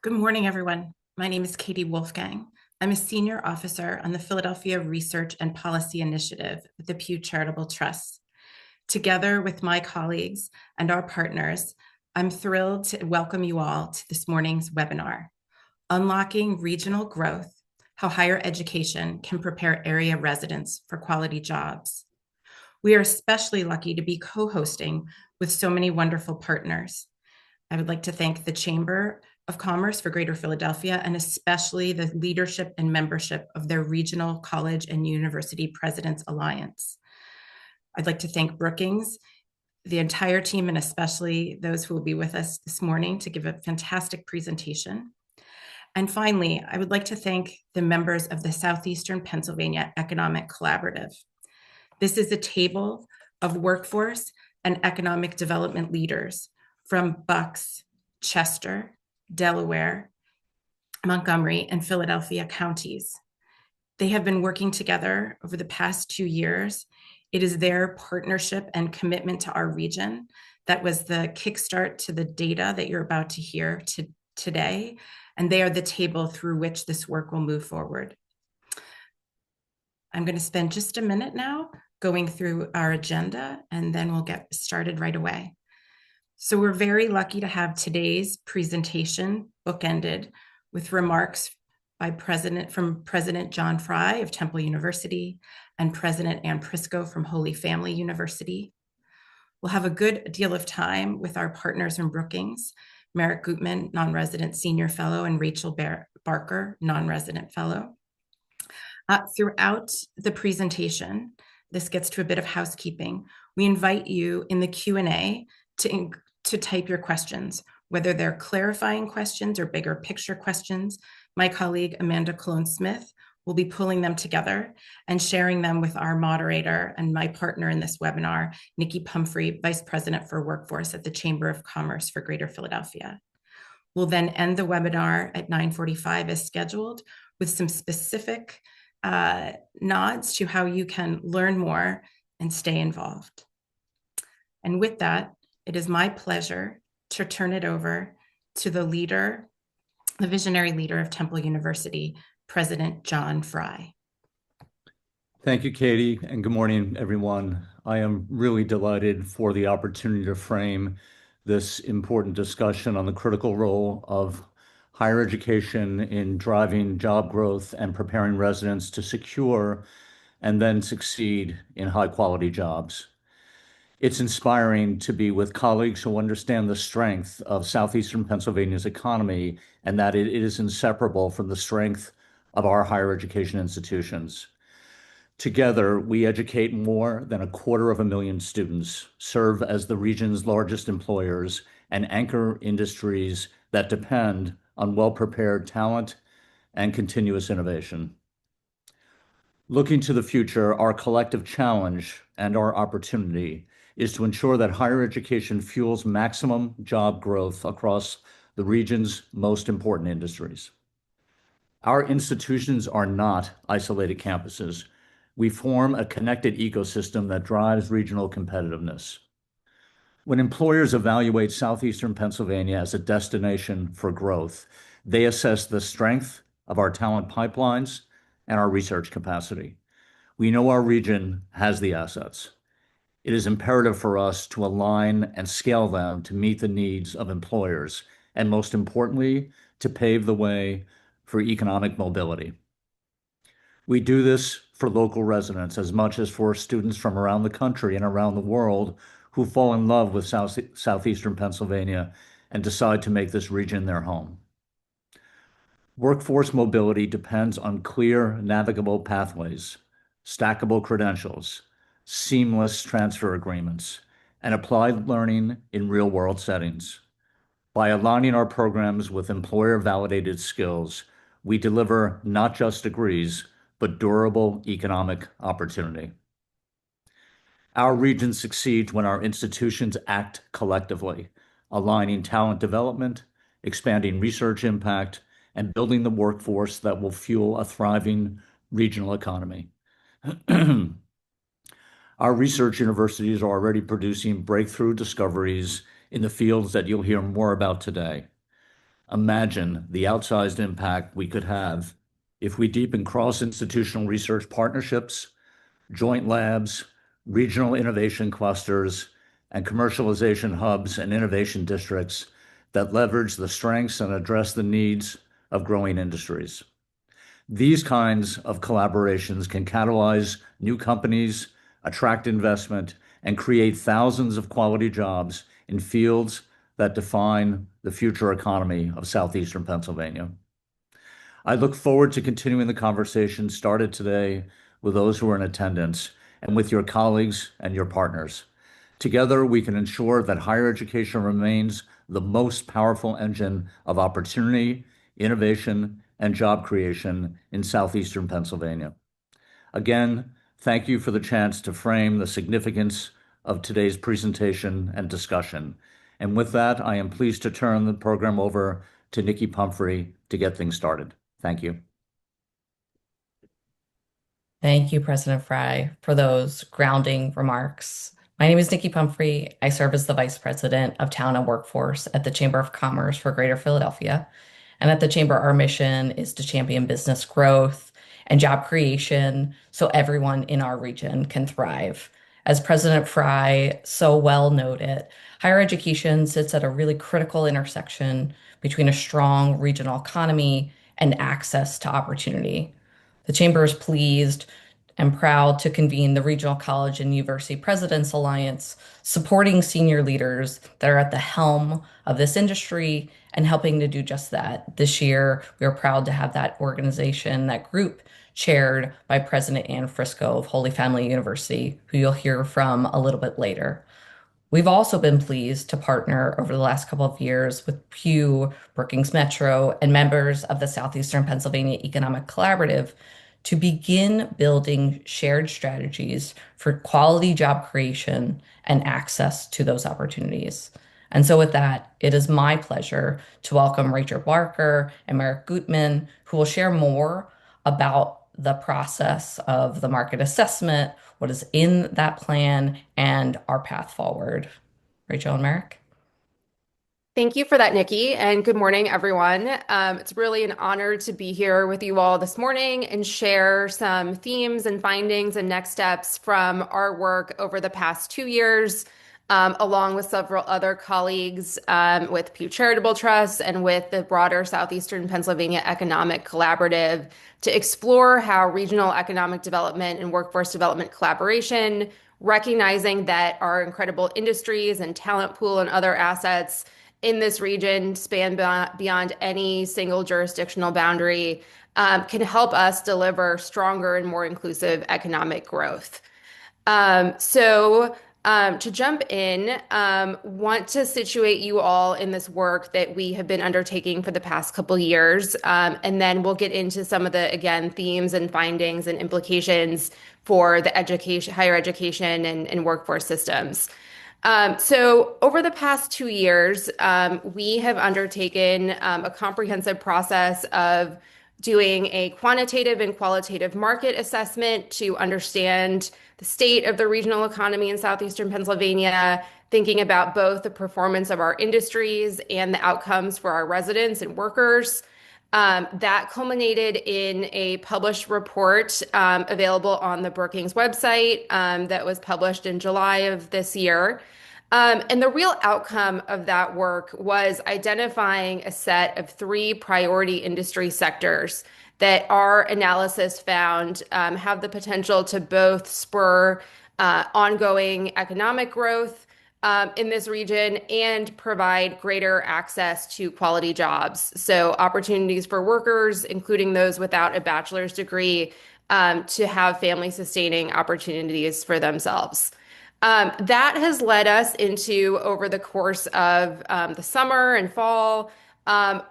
Good morning, everyone. My name is Katie Wolfgang. I'm a senior officer on the Philadelphia Research and Policy Initiative with the Pew Charitable Trust. Together with my colleagues and our partners, I'm thrilled to welcome you all to this morning's webinar, Unlocking Regional Growth, How Higher Education Can Prepare Area Residents for Quality Jobs. We are especially lucky to be co-hosting with so many wonderful partners. I would like to thank the Chamber of Commerce for Greater Philadelphia, and especially the leadership and membership of their Regional College and University Presidents Alliance. I'd like to thank Brookings, the entire team, and especially those who will be with us this morning to give a fantastic presentation. And finally, I would like to thank the members of the Southeastern Pennsylvania Economic Collaborative. This is a table of workforce and economic development leaders from Bucks, Chester, Delaware, Montgomery, and Philadelphia counties. They have been working together over the past 2 years. It is their partnership and commitment to our region that was the kickstart to the data that you're about to hear today, and they are the table through which this work will move forward. I'm going to spend just a minute now going through our agenda, and then we'll get started right away. So we're very lucky to have today's presentation bookended with remarks by President John Fry of Temple University and President Ann Prisco from Holy Family University. We'll have a good deal of time with our partners in Brookings, Merrick Gutman, non-resident senior fellow, and Rachel Barker, non-resident fellow. Throughout the presentation, this gets to a bit of housekeeping. We invite you in the Q&A to type your questions, whether they're clarifying questions or bigger picture questions. My colleague, Amanda Cologne-Smith, will be pulling them together and sharing them with our moderator and my partner in this webinar, Nikki Pumphrey, Vice President for Workforce at the Chamber of Commerce for Greater Philadelphia. We'll then end the webinar at 9:45 as scheduled with some specific nods to how you can learn more and stay involved. And with that, it is my pleasure to turn it over to the visionary leader of Temple University, President John Fry. Thank you, Katie, and good morning, everyone. I am really delighted for the opportunity to frame this important discussion on the critical role of higher education in driving job growth and preparing residents to secure and then succeed in high-quality jobs. It's inspiring to be with colleagues who understand the strength of Southeastern Pennsylvania's economy and that it is inseparable from the strength of our higher education institutions. Together, we educate more than 250,000 students, serve as the region's largest employers, and anchor industries that depend on well-prepared talent and continuous innovation. Looking to the future, our collective challenge and our opportunity is to ensure that higher education fuels maximum job growth across the region's most important industries. Our institutions are not isolated campuses. We form a connected ecosystem that drives regional competitiveness. When employers evaluate Southeastern Pennsylvania as a destination for growth, they assess the strength of our talent pipelines and our research capacity. We know our region has the assets. It is imperative for us to align and scale them to meet the needs of employers, and most importantly, to pave the way for economic mobility. We do this for local residents as much as for students from around the country and around the world who fall in love with Southeastern Pennsylvania and decide to make this region their home. Workforce mobility depends on clear, navigable pathways, stackable credentials, seamless transfer agreements, and applied learning in real-world settings. By aligning our programs with employer-validated skills, we deliver not just degrees, but durable economic opportunity. Our region succeeds when our institutions act collectively, aligning talent development, expanding research impact, and building the workforce that will fuel a thriving regional economy. Our research universities are already producing breakthrough discoveries in the fields that you'll hear more about today. Imagine the outsized impact we could have if we deepen cross-institutional research partnerships, joint labs, regional innovation clusters, and commercialization hubs and innovation districts that leverage the strengths and address the needs of growing industries. These kinds of collaborations can catalyze new companies, attract investment, and create thousands of quality jobs in fields that define the future economy of southeastern Pennsylvania. I look forward to continuing the conversation started today with those who are in attendance and with your colleagues and your partners. Together, we can ensure that higher education remains the most powerful engine of opportunity, innovation, and job creation in southeastern Pennsylvania. Again, thank you for the chance to frame the significance of today's presentation and discussion. And with that, I am pleased to turn the program over to Nikki Pumphrey to get things started. Thank you. Thank you, President Fry, for those grounding remarks. My name is Nikki Pumphrey. I serve as the Vice President of Talent and Workforce at the Chamber of Commerce for Greater Philadelphia. And at the Chamber, our mission is to champion business growth and job creation so everyone in our region can thrive. As President Fry so well noted, higher education sits at a really critical intersection between a strong regional economy and access to opportunity. The Chamber is pleased and proud to convene the Regional College and University Presidents Alliance, supporting senior leaders that are at the helm of this industry and helping to do just that. This year, we are proud to have that organization, that group, chaired by President Ann Frisco of Holy Family University, who you'll hear from a little bit later. We've also been pleased to partner over the last couple of years with Pew, Brookings Metro, and members of the Southeastern Pennsylvania Economic Collaborative to begin building shared strategies for quality job creation and access to those opportunities. And so with that, it is my pleasure to welcome Rachel Barker and Merrick Gutman, who will share more about the process of the market assessment, what is in that plan, and our path forward. Rachel and Merrick. Thank you for that, Nikki, and good morning, everyone. It's really an honor to be here with you all this morning and share some themes and findings and next steps from our work over the past 2 years, along with several other colleagues with Pew Charitable Trust and with the broader Southeastern Pennsylvania Economic Collaborative to explore how regional economic development and workforce development collaboration, recognizing that our incredible industries and talent pool and other assets in this region span beyond any single jurisdictional boundary, can help us deliver stronger and more inclusive economic growth. To jump in, want to situate you all in this work that we have been undertaking for the past couple years, and then we'll get into some of the, again, themes and findings and implications for the higher education and workforce systems. So over the past 2 years, we have undertaken a comprehensive process of doing a quantitative and qualitative market assessment to understand the state of the regional economy in southeastern Pennsylvania, thinking about both the performance of our industries and the outcomes for our residents and workers. That culminated in a published report available on the Brookings website that was published in July of this year. And the real outcome of that work was identifying a set of 3 priority industry sectors that our analysis found have the potential to both spur ongoing economic growth in this region and provide greater access to quality jobs. So opportunities for workers, including those without a bachelor's degree, to have family-sustaining opportunities for themselves. That has led us into, over the course of the summer and fall, an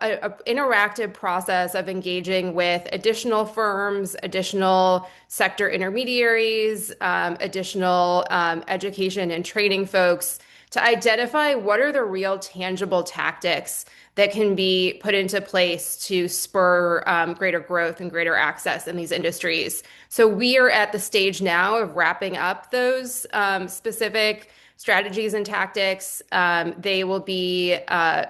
interactive process of engaging with additional firms, additional sector intermediaries, additional education and training folks to identify what are the real tangible tactics that can be put into place to spur greater growth and greater access in these industries. So we are at the stage now of wrapping up those specific strategies and tactics. They will be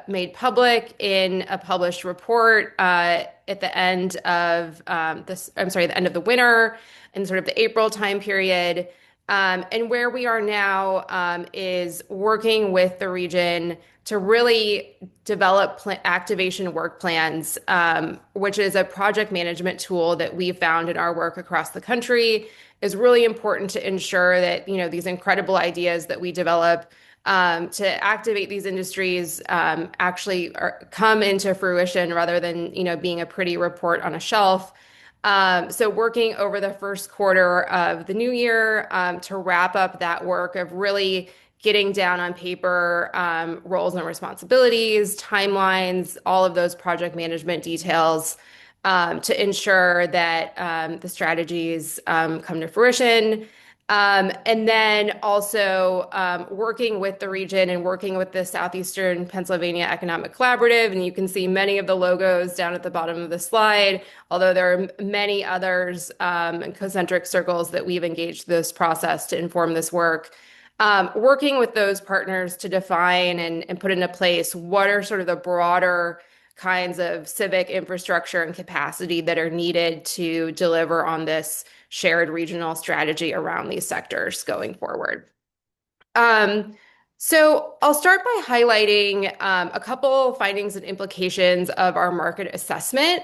made public in a published report at the end of the end of the winter and sort of the April time period. And where we are now is working with the region to really develop activation work plans, which is a project management tool that we've found in our work across the country is really important to ensure that, these incredible ideas that we develop to activate these industries actually come into fruition rather than, being a pretty report on a shelf. So working over the first quarter of the new year to wrap up that work of really getting down on paper roles and responsibilities, timelines, all of those project management details to ensure that the strategies come to fruition. And then also working with the region and working with the Southeastern Pennsylvania Economic Collaborative. And you can see many of the logos down at the bottom of the slide, although there are many others and concentric circles that we've engaged this process to inform this work. Working with those partners to define and put into place what are sort of the broader kinds of civic infrastructure and capacity that are needed to deliver on this shared regional strategy around these sectors going forward. So I'll start by highlighting a couple findings and implications of our market assessment,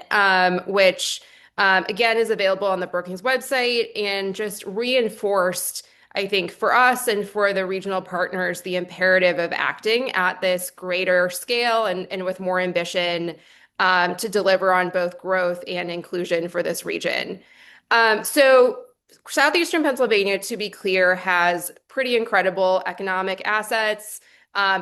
which again is available on the Brookings website and just reinforced, I think, for us and for the regional partners, the imperative of acting at this greater scale and with more ambition to deliver on both growth and inclusion for this region. So Southeastern Pennsylvania, to be clear, has pretty incredible economic assets,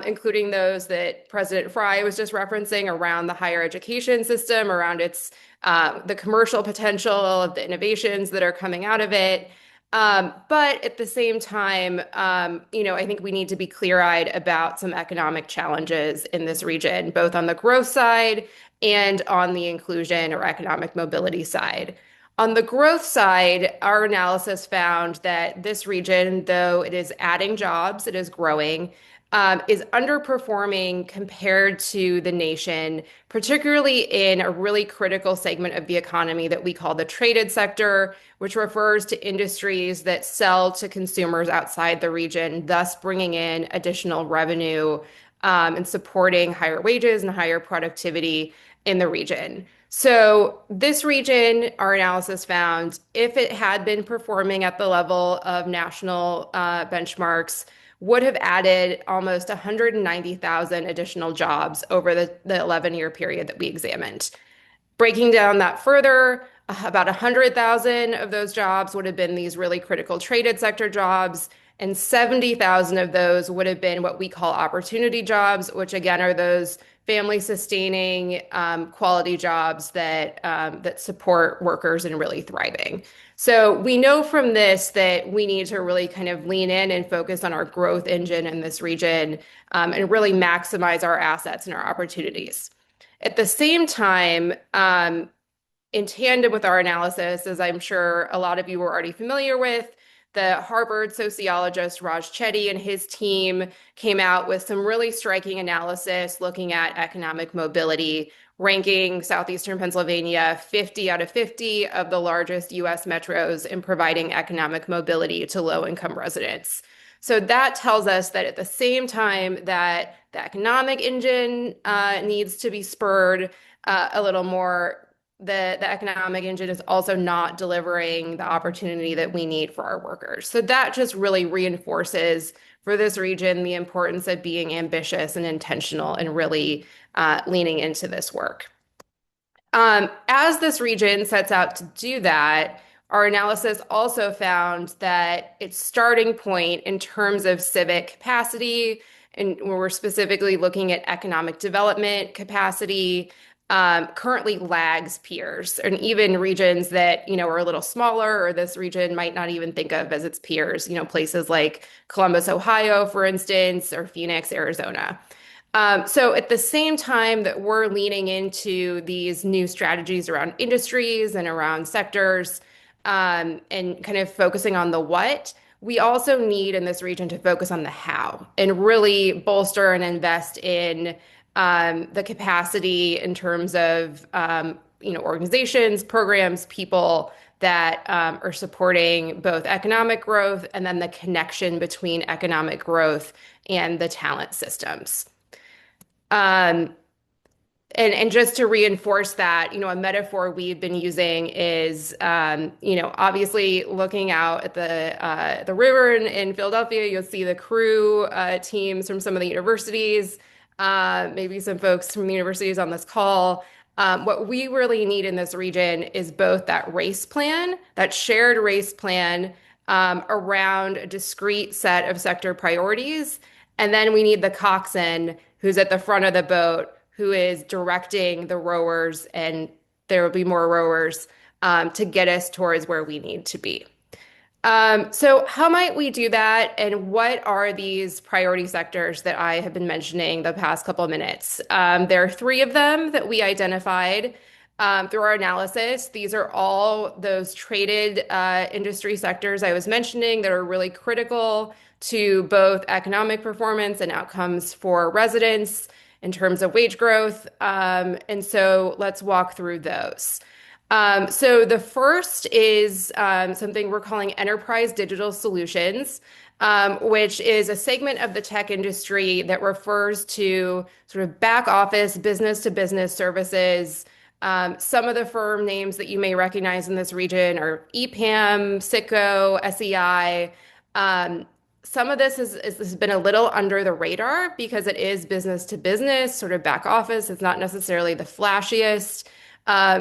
including those that President Fry was just referencing around the higher education system, around its the commercial potential of the innovations that are coming out of it. But at the same time, I think we need to be clear-eyed about some economic challenges in this region, both on the growth side and on the inclusion or economic mobility side. On the growth side, our analysis found that this region, though it is adding jobs, it is growing, is underperforming compared to the nation, particularly in a really critical segment of the economy that we call the traded sector, which refers to industries that sell to consumers outside the region, thus bringing in additional revenue and supporting higher wages and higher productivity in the region. So this region, our analysis found, if it had been performing at the level of national benchmarks, would have added almost 190,000 additional jobs over the 11-year period that we examined. Breaking down that further, about 100,000 of those jobs would have been these really critical traded sector jobs, and 70,000 of those would have been what we call opportunity jobs, which again are those family-sustaining quality jobs that support workers in really thriving. So we know from this that we need to really kind of lean in and focus on our growth engine in this region and really maximize our assets and our opportunities. At the same time, in tandem with our analysis, as I'm sure a lot of you were already familiar with, the Harvard sociologist Raj Chetty and his team came out with some really striking analysis looking at economic mobility, ranking Southeastern Pennsylvania 50 out of 50 of the largest U.S. metros in providing economic mobility to low-income residents. So that tells us that at the same time that the economic engine needs to be spurred a little more, the economic engine is also not delivering the opportunity that we need for our workers. So that just really reinforces for this region the importance of being ambitious and intentional and really leaning into this work. As this region sets out to do that, our analysis also found that its starting point in terms of civic capacity, and we're specifically looking at economic development capacity, currently lags peers and even regions that, are a little smaller or this region might not even think of as its peers, places like Columbus, Ohio, for instance, or Phoenix, Arizona. So at the same time that we're leaning into these new strategies around industries and around sectors and kind of focusing on the what, we also need in this region to focus on the how and really bolster and invest in the capacity in terms of organizations, programs, people that are supporting both economic growth and then the connection between economic growth and the talent systems. And just to reinforce that, a metaphor we've been using is, obviously looking out at the river in Philadelphia, you'll see the crew teams from some of the universities, maybe some folks from the universities on this call. What we really need in this region is both that race plan, that shared race plan around a discrete set of sector priorities. And then we need the coxswain who's at the front of the boat, who is directing the rowers, and there will be more rowers to get us towards where we need to be. So how might we do that? And what are these priority sectors that I have been mentioning the past couple of minutes? There are 3 of them that we identified through our analysis. These are all those traded industry sectors I was mentioning that are really critical to both economic performance and outcomes for residents in terms of wage growth. And so let's walk through those. So the first is something we're calling enterprise digital solutions, which is a segment of the tech industry that refers to sort of back office, business to business services. Some of the firm names that you may recognize in this region are EPAM, Citgo, SEI. Some of this has been a little under the radar because it is business to business, sort of back office. It's not necessarily the flashiest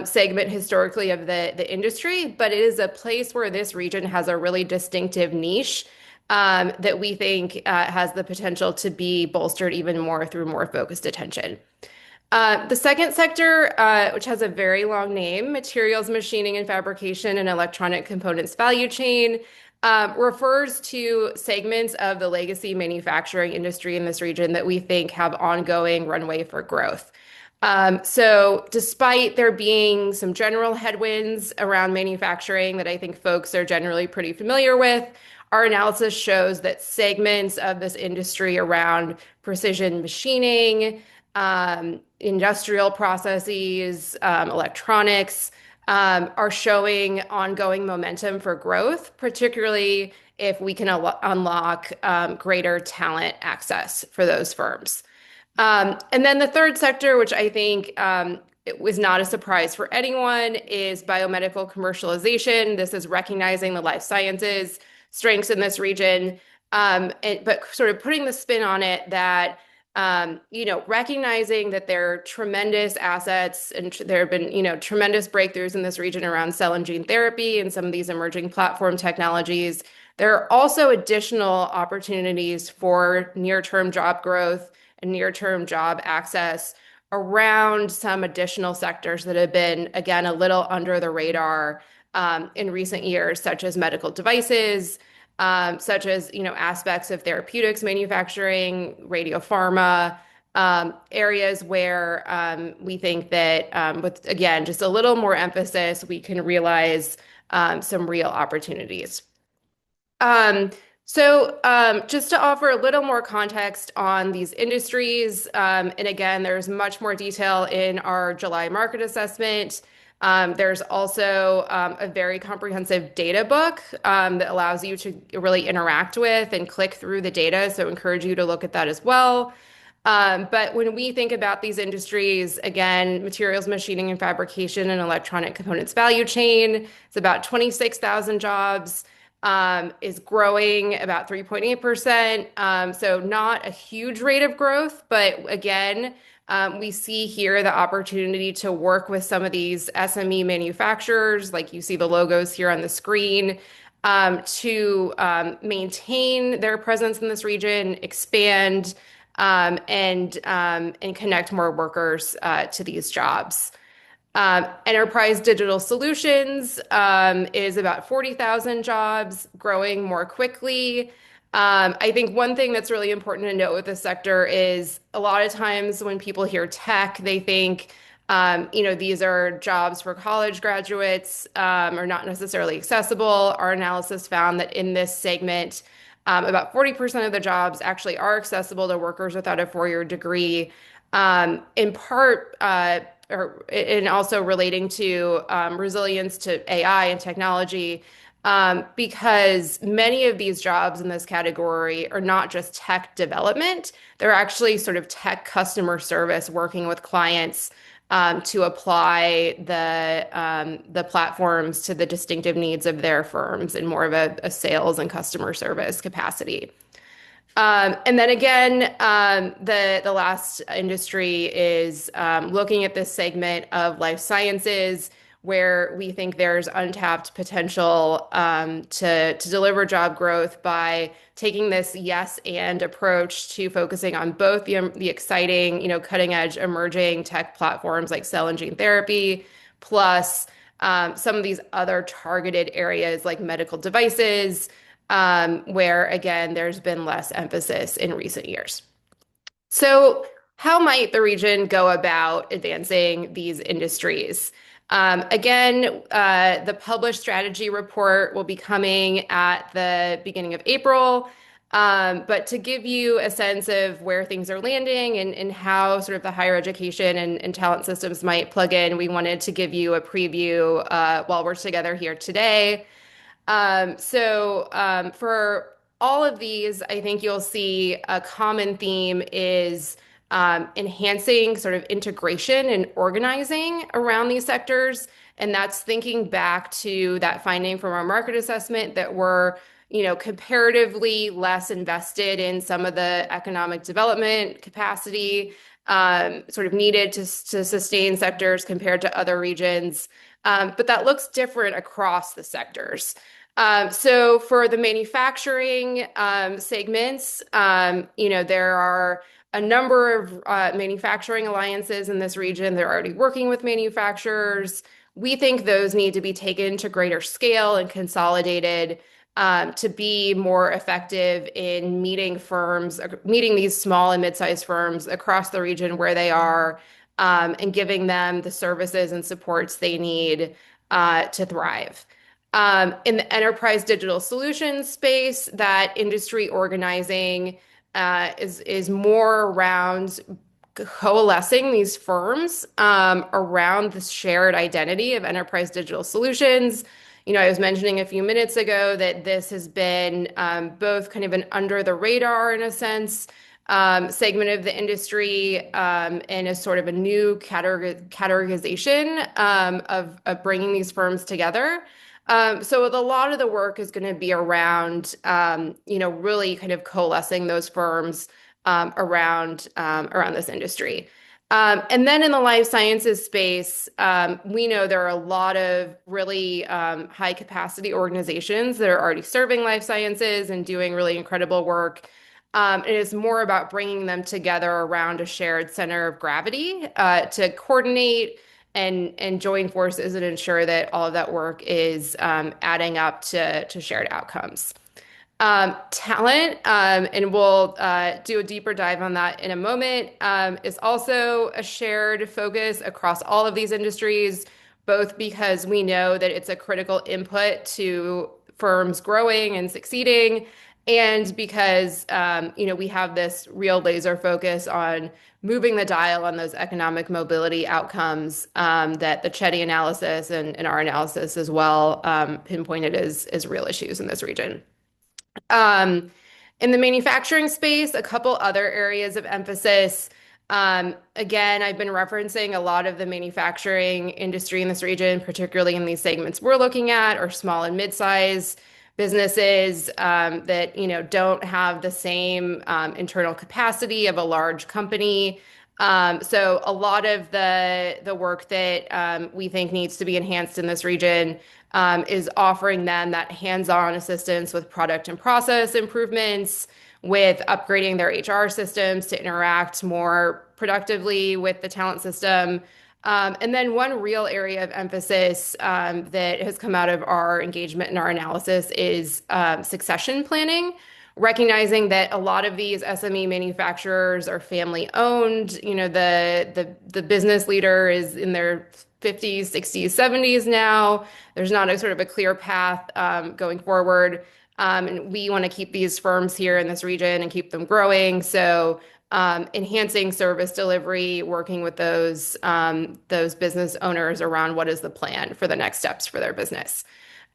segment historically of the industry, but it is a place where this region has a really distinctive niche that we think has the potential to be bolstered even more through more focused attention. The second sector, which has a very long name, materials, machining, and fabrication and electronic components value chain, refers to segments of the legacy manufacturing industry in this region that we think have ongoing runway for growth. So despite there being some general headwinds around manufacturing that I think folks are generally pretty familiar with, our analysis shows that segments of this industry around precision machining, industrial processes, electronics, are showing ongoing momentum for growth, particularly if we can unlock greater talent access for those firms. And then the third sector, which I think it was not a surprise for anyone, is biomedical commercialization. This is recognizing the life sciences strengths in this region, but sort of putting the spin on it that recognizing that there are tremendous assets and there have been, tremendous breakthroughs in this region around cell and gene therapy and some of these emerging platform technologies. There are also additional opportunities for near-term job growth and near-term job access around some additional sectors that have been, again, a little under the radar in recent years, such as medical devices, such as aspects of therapeutics manufacturing, radiopharma, areas where we think that with, again, just a little more emphasis, we can realize some real opportunities. So just to offer a little more context on these industries, and again, there's much more detail in our July market assessment. There's also a very comprehensive data book that allows you to really interact with and click through the data. So I encourage you to look at that as well. But when we think about these industries, again, materials, machining, and fabrication and electronic components value chain, it's about 26,000 jobs, is growing about 3.8%. So not a huge rate of growth, but again, we see here the opportunity to work with some of these SME manufacturers, like you see the logos here on the screen, to maintain their presence in this region, expand, and connect more workers to these jobs. Enterprise digital solutions is about 40,000 jobs, growing more quickly. I think one thing that's really important to note with this sector is a lot of times when people hear tech, they think These are jobs for college graduates, are not necessarily accessible. Our analysis found that in this segment, about 40% of the jobs actually are accessible to workers without a four-year degree, in part, and also relating to resilience to AI and technology, because many of these jobs in this category are not just tech development, they're actually sort of tech customer service, working with clients to apply the platforms to the distinctive needs of their firms in more of a sales and customer service capacity. And then again, the last industry is looking at this segment of life sciences, where we think there's untapped potential to deliver job growth by taking this yes and approach to focusing on both the exciting, cutting edge emerging tech platforms like cell and gene therapy, plus some of these other targeted areas like medical devices, where again, there's been less emphasis in recent years. So how might the region go about advancing these industries? Again, the published strategy report will be coming at the beginning of April. But to give you a sense of where things are landing and how sort of the higher education and talent systems might plug in, we wanted to give you a preview while we're together here today. For all of these, I think you'll see a common theme is enhancing sort of integration and organizing around these sectors. And that's thinking back to that finding from our market assessment that we're, comparatively less invested in some of the economic development capacity sort of needed to sustain sectors compared to other regions. But that looks different across the sectors. So for the manufacturing segments, there are a number of manufacturing alliances in this region. They're already working with manufacturers. We think those need to be taken to greater scale and consolidated to be more effective in meeting these small and mid-sized firms across the region where they are, and giving them the services and supports they need to thrive. In the enterprise digital solutions space, that industry organizing is more around coalescing these firms around this shared identity of enterprise digital solutions. I was mentioning a few minutes ago that this has been both kind of an under the radar, in a sense, segment of the industry, and a sort of a new categorization of bringing these firms together. So a lot of the work is going to be around, really kind of coalescing those firms around this industry. And then in the life sciences space, we know there are a lot of really high capacity organizations that are already serving life sciences and doing really incredible work. It is more about bringing them together around a shared center of gravity to coordinate and join forces and ensure that all of that work is adding up to shared outcomes. Talent, and we'll do a deeper dive on that in a moment, is also a shared focus across all of these industries, both because we know that it's a critical input to firms growing and succeeding, and because we have this real laser focus on moving the dial on those economic mobility outcomes that the Chetty analysis and our analysis as well pinpointed as real issues in this region. In the manufacturing space, a couple other areas of emphasis. Again, I've been referencing a lot of the manufacturing industry in this region, particularly in these segments we're looking at, are small and mid-size businesses that don't have the same internal capacity of a large company. So a lot of the work that we think needs to be enhanced in this region is offering them that hands-on assistance with product and process improvements, with upgrading their HR systems to interact more productively with the talent system. And then one real area of emphasis that has come out of our engagement and our analysis is succession planning, recognizing that a lot of these SME manufacturers are family owned. The business leader is in their 50s, 60s, 70s now. There's not a sort of a clear path going forward. And we want to keep these firms here in this region and keep them growing. So enhancing service delivery, working with those business owners around what is the plan for the next steps for their business.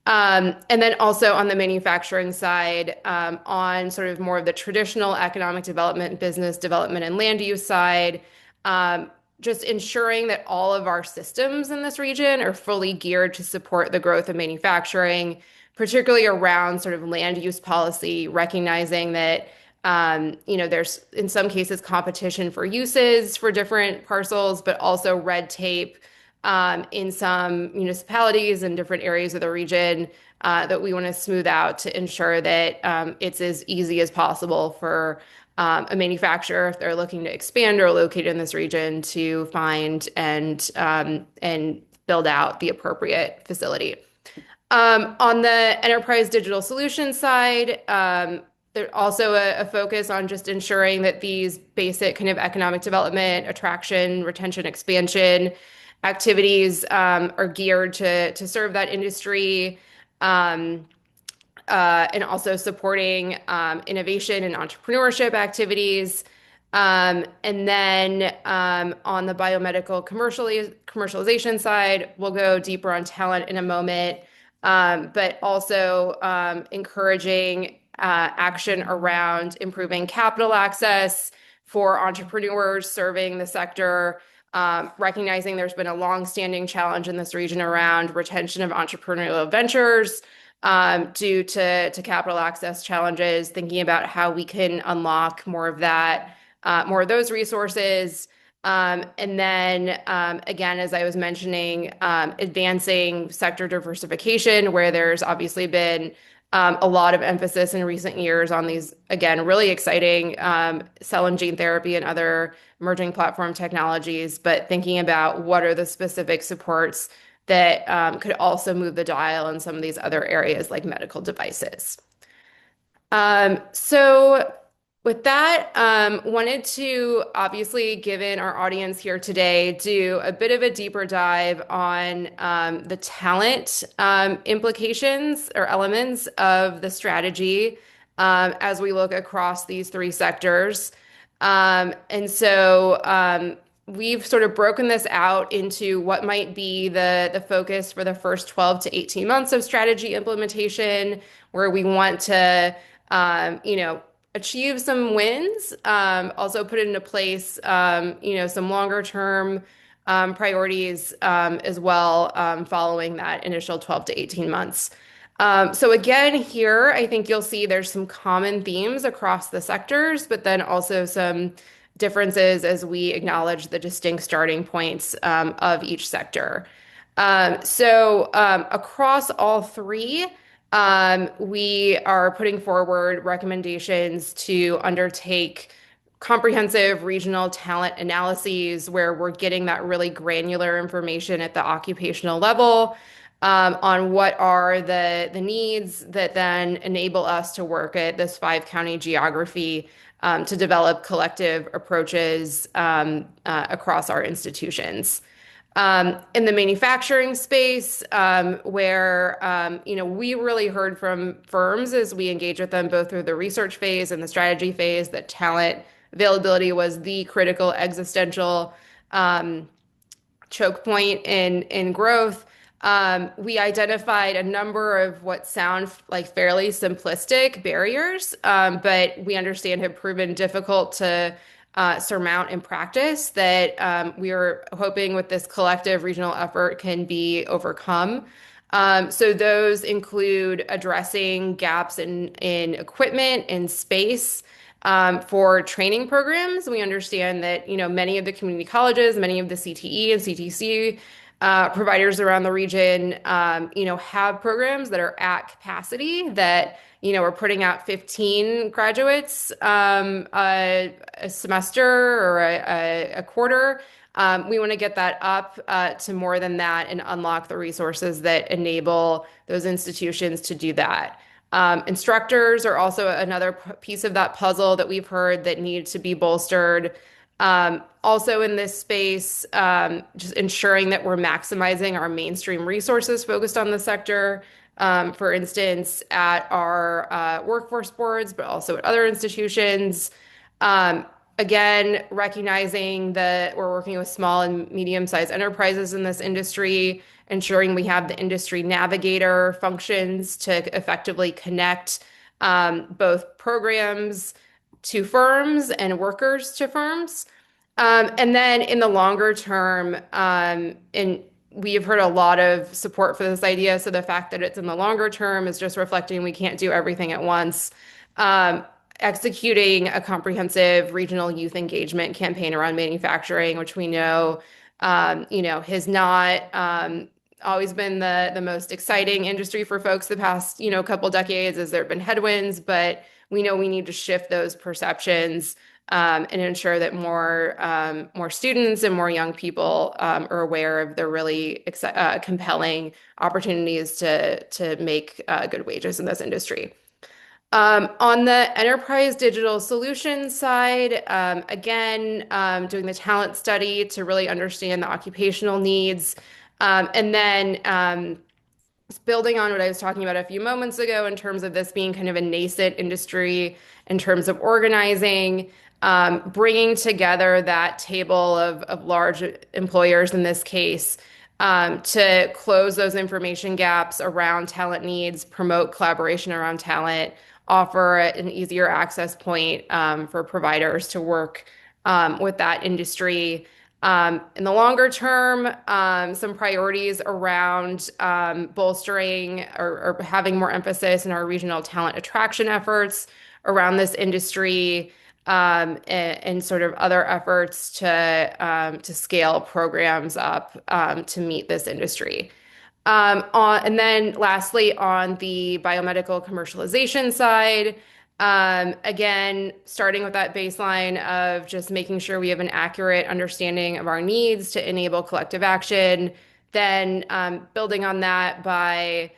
And then also on the manufacturing side, on sort of more of the traditional economic development, business development, and land use side, just ensuring that all of our systems in this region are fully geared to support the growth of manufacturing, particularly around sort of land use policy, recognizing that there's in some cases competition for uses for different parcels, but also red tape in some municipalities and different areas of the region that we want to smooth out to ensure that it's as easy as possible for a manufacturer, if they're looking to expand or locate in this region, to find and build out the appropriate facility. On the enterprise digital solutions side, there's also a focus on just ensuring that these basic kind of economic development, attraction, retention, expansion activities are geared to serve that industry, and also supporting innovation and entrepreneurship activities. And then on the biomedical commercialization side, we'll go deeper on talent in a moment, but also encouraging action around improving capital access for entrepreneurs serving the sector, recognizing there's been a long-standing challenge in this region around retention of entrepreneurial ventures due to capital access challenges, thinking about how we can unlock more of that, more of those resources. And then, again, as I was mentioning, advancing sector diversification, where there's obviously been a lot of emphasis in recent years on these, again, really exciting cell and gene therapy and other emerging platform technologies, but thinking about what are the specific supports that could also move the dial in some of these other areas like medical devices. So with that, wanted to obviously, given our audience here today, do a bit of a deeper dive on the talent implications or elements of the strategy as we look across these three sectors. And so we've sort of broken this out into what might be the focus for the first 12 to 18 months of strategy implementation, where we want to, achieve some wins, also put into place, some longer term priorities as well following that initial 12 to 18 months. So again, here, I think you'll see there's some common themes across the sectors, but then also some differences as we acknowledge the distinct starting points of each sector. So across all three, we are putting forward recommendations to undertake comprehensive regional talent analyses where we're getting that really granular information at the occupational level on what are the needs that then enable us to work at this 5-county geography to develop collective approaches across our institutions. In the manufacturing space, where we really heard from firms as we engage with them both through the research phase and the strategy phase that talent availability was the critical existential choke point in growth. We identified a number of what sound like fairly simplistic barriers, but we understand have proven difficult to surmount in practice that we are hoping with this collective regional effort can be overcome. So those include addressing gaps in equipment and space for training programs. We understand that many of the community colleges, many of the CTE and CTC providers around the region, have programs that are at capacity that we're putting out 15 graduates a semester or a quarter. We want to get that up to more than that and unlock the resources that enable those institutions to do that. Instructors are also another piece of that puzzle that we've heard that need to be bolstered. Also in this space, just ensuring that we're maximizing our mainstream resources focused on the sector. For instance, at our workforce boards, but also at other institutions. Um, Again, recognizing that we're working with small and medium-sized enterprises in this industry, ensuring we have the industry navigator functions to effectively connect both programs to firms and workers to firms. And then in the longer term, and we have heard a lot of support for this idea. So the fact that it's in the longer term is just reflecting we can't do everything at once. Um, Executing a comprehensive regional youth engagement campaign around manufacturing, which we know, has not always been the most exciting industry for folks the past, couple decades as there have been headwinds, but we know we need to shift those perceptions and ensure that more students and more young people are aware of the really compelling opportunities to make good wages in this industry. On the enterprise digital solutions side, again, doing the talent study to really understand the occupational needs, and then building on what I was talking about a few moments ago in terms of this being kind of a nascent industry in terms of organizing, bringing together that table of large employers in this case, to close those information gaps around talent needs, promote collaboration around talent, offer an easier access point for providers to work with that industry. In the longer term, some priorities around bolstering or having more emphasis in our regional talent attraction efforts around this industry, and sort of other efforts to scale programs up to meet this industry. And then lastly, on the biomedical commercialization side, again, starting with that baseline of just making sure we have an accurate understanding of our needs to enable collective action, then building on that by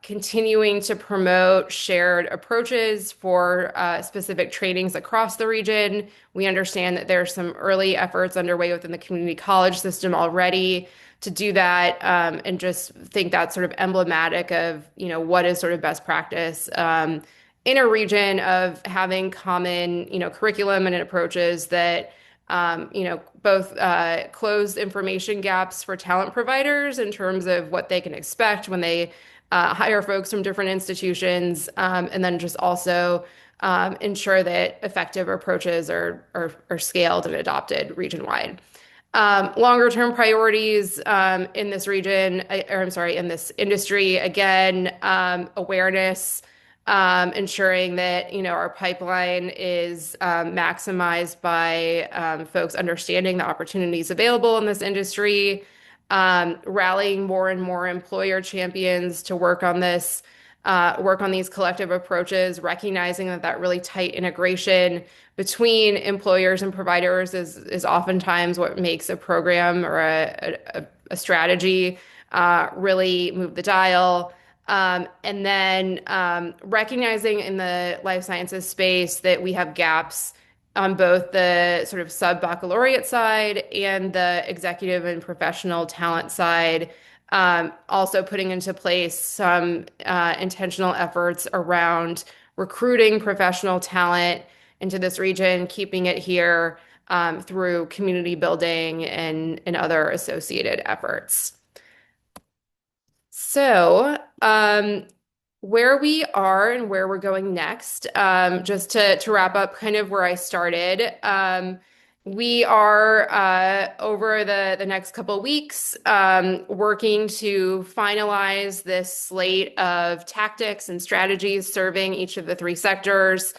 continuing to promote shared approaches for specific trainings across the region. We understand that there are some early efforts underway within the community college system already to do that, and just think that's sort of emblematic of, what is sort of best practice in a region of having common, curriculum and approaches that, both close information gaps for talent providers in terms of what they can expect when they hire folks from different institutions, and then just also ensure that effective approaches are scaled and adopted region-wide. Longer term priorities in this region, or I'm sorry, in this industry, again, awareness, ensuring that, our pipeline is maximized by folks understanding the opportunities available in this industry, rallying more and more employer champions to work on this, work on these collective approaches, recognizing that really tight integration between employers and providers is oftentimes what makes a program or a strategy really move the dial. And then recognizing in the life sciences space that we have gaps on both the sort of sub-baccalaureate side and the executive and professional talent side. Also putting into place some intentional efforts around recruiting professional talent into this region, keeping it here through community building and other associated efforts. So, where we are and where we're going next, just to wrap up kind of where I started. We are over the next couple weeks working to finalize this slate of tactics and strategies serving each of the three sectors.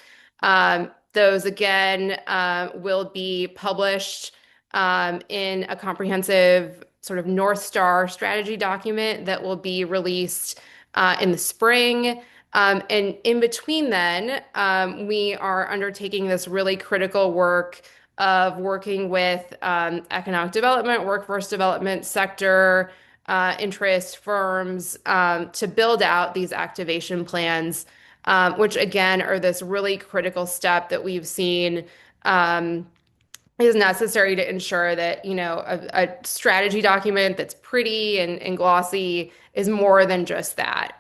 Those, again, will be published in a comprehensive sort of North Star strategy document that will be released in the spring. And in between then, we are undertaking this really critical work of working with economic development, workforce development sector, interest firms to build out these activation plans, which again are this really critical step that we've seen is necessary to ensure that, a strategy document that's pretty and glossy is more than just that.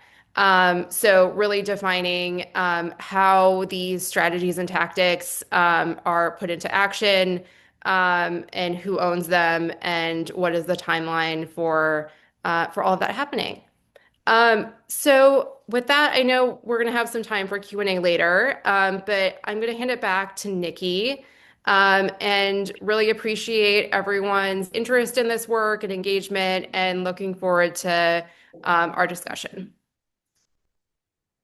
So really defining how these strategies and tactics are put into action, and who owns them, and what is the timeline for all of that happening. So with that, I know we're going to have some time for Q&A later, but I'm going to hand it back to Nikki, and really appreciate everyone's interest in this work and engagement, and looking forward to our discussion.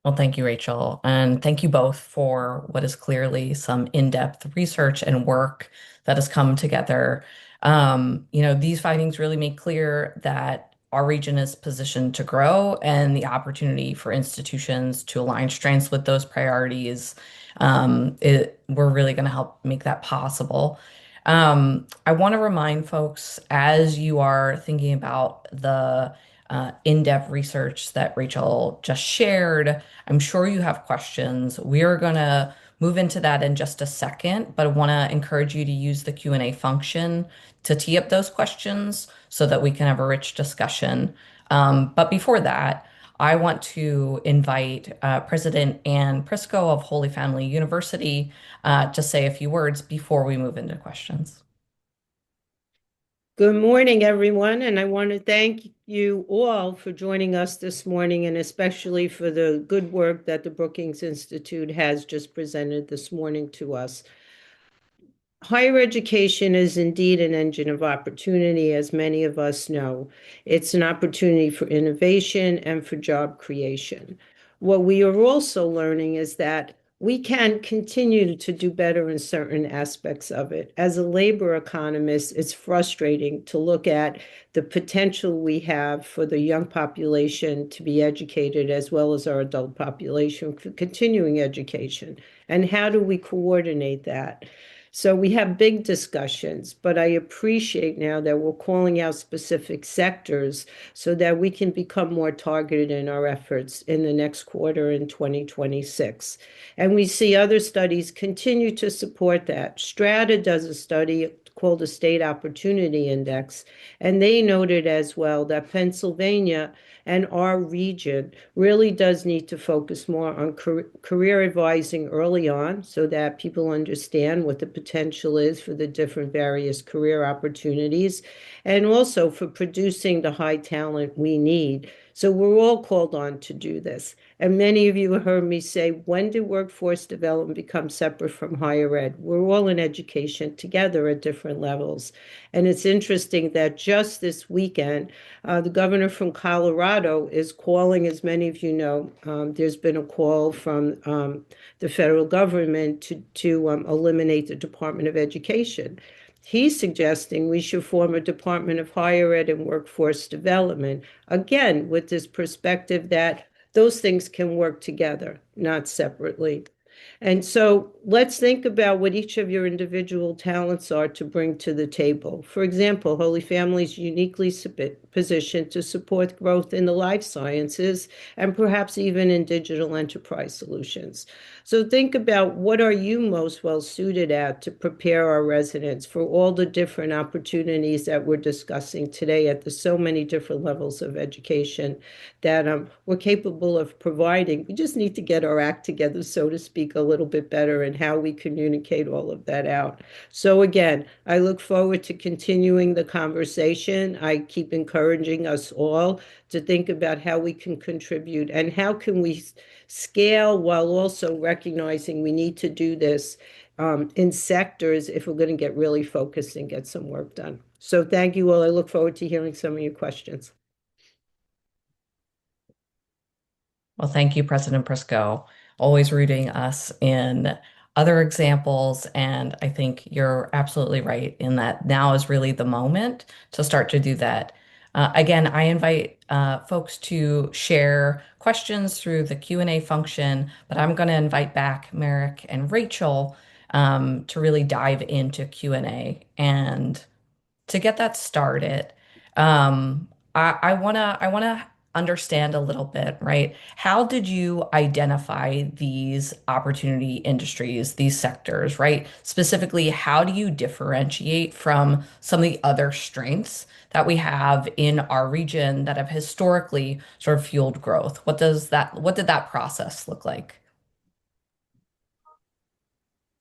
Well, thank you, Rachel. And thank you both for what is clearly some in-depth research and work that has come together. These findings really make clear that our region is positioned to grow, and the opportunity for institutions to align strengths with those priorities. We're really going to help make that possible. I want to remind folks, as you are thinking about the in-depth research that Rachel just shared, I'm sure you have questions. We are going to move into that in just a second, but I want to encourage you to use the Q&A function to tee up those questions so that we can have a rich discussion. But before that, I want to invite President Ann Prisco of Holy Family University to say a few words before we move into questions. Good morning, everyone, and I want to thank you all for joining us this morning, and especially for the good work that the Brookings Institute has just presented this morning to us. Higher education is indeed an engine of opportunity, as many of us know. It's an opportunity for innovation and for job creation. What we are also learning is that we can continue to do better in certain aspects of it. As a labor economist, it's frustrating to look at the potential we have for the young population to be educated, as well as our adult population for continuing education. And how do we coordinate that? So we have big discussions, but I appreciate now that we're calling out specific sectors so that we can become more targeted in our efforts in the next quarter in 2026. And we see other studies continue to support that. Strata does a study called the State Opportunity Index, and they noted as well that Pennsylvania and our region really does need to focus more on career advising early on so that people understand what the potential is for the different various career opportunities, and also for producing the high talent we need. So we're all called on to do this. And many of you have heard me say, when did workforce development become separate from higher ed? We're all in education together at different levels. And it's interesting that just this weekend, the governor from Colorado is calling, as many of you know, there's been a call from the federal government to eliminate the Department of Education. He's suggesting we should form a Department of Higher Ed and Workforce Development, again, with this perspective that those things can work together, not separately. And so let's think about what each of your individual talents are to bring to the table. For example, Holy Family is uniquely positioned to support growth in the life sciences and perhaps even in digital enterprise solutions. So think about what are you most well suited at to prepare our residents for all the different opportunities that we're discussing today at the so many different levels of education that we're capable of providing. We just need to get our act together, so to speak, a little bit better in how we communicate all of that out. So again, I look forward to continuing the conversation. I keep encouraging us all to think about how we can contribute and how can we scale while also recognizing we need to do this in sectors if we're going to get really focused and get some work done. So thank you all. I look forward to hearing some of your questions. Well, thank you, President Prisco, always rooting us in other examples. And I think you're absolutely right in that now is really the moment to start to do that. Again, I invite folks to share questions through the Q&A function, but I'm going to invite back Merrick and Rachel to really dive into Q&A. And to get that started, I wanna understand a little bit, right? How did you identify these opportunity industries, these sectors, right? Specifically, how do you differentiate from some of the other strengths that we have in our region that have historically sort of fueled growth? What did that process look like?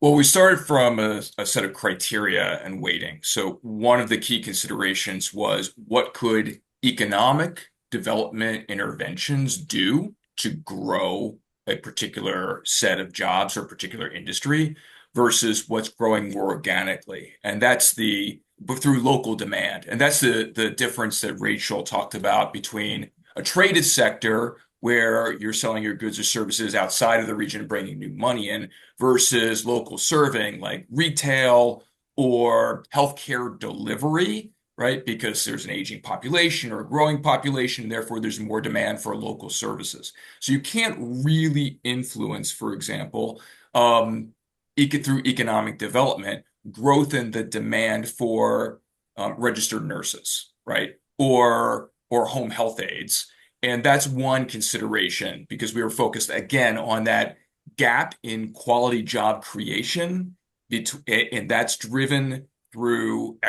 Well, we started from a set of criteria and weighting. So one of the key considerations was what could economic development interventions do to grow a particular set of jobs or particular industry versus what's growing more organically. And that's but through local demand. And that's the difference that Rachel talked about between a traded sector where you're selling your goods or services outside of the region and bringing new money in versus local serving like retail or healthcare delivery, right? Because there's an aging population or a growing population, and therefore there's more demand for local services. So you can't really influence, for example, through economic development, growth in the demand for registered nurses, right? Or home health aides. And that's one consideration because we were focused again on that gap in quality job creation, and that's driven through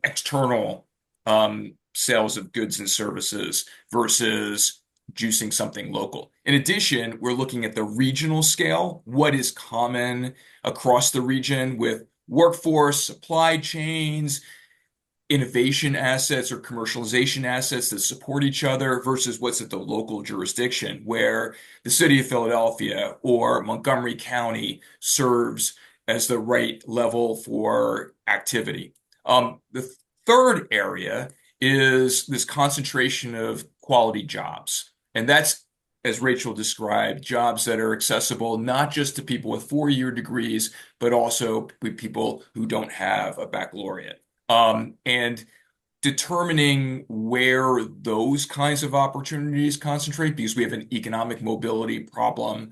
external sales of goods and services versus juicing something local. In addition, we're looking at the regional scale, what is common across the region with workforce, supply chains, innovation assets or commercialization assets that support each other versus what's at the local jurisdiction where the city of Philadelphia or Montgomery County serves as the right level for activity. The third area is this concentration of quality jobs. And that's, as Rachel described, jobs that are accessible not just to people with 4-year degrees, but also with people who don't have a baccalaureate. And determining where those kinds of opportunities concentrate, because we have an economic mobility problem,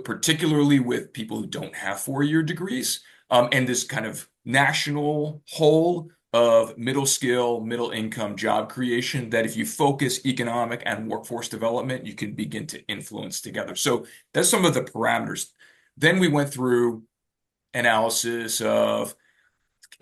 particularly with people who don't have 4-year degrees, and this kind of national whole of middle skill, middle income job creation, that if you focus economic and workforce development, you can begin to influence together. So that's some of the parameters. Then we went through analysis of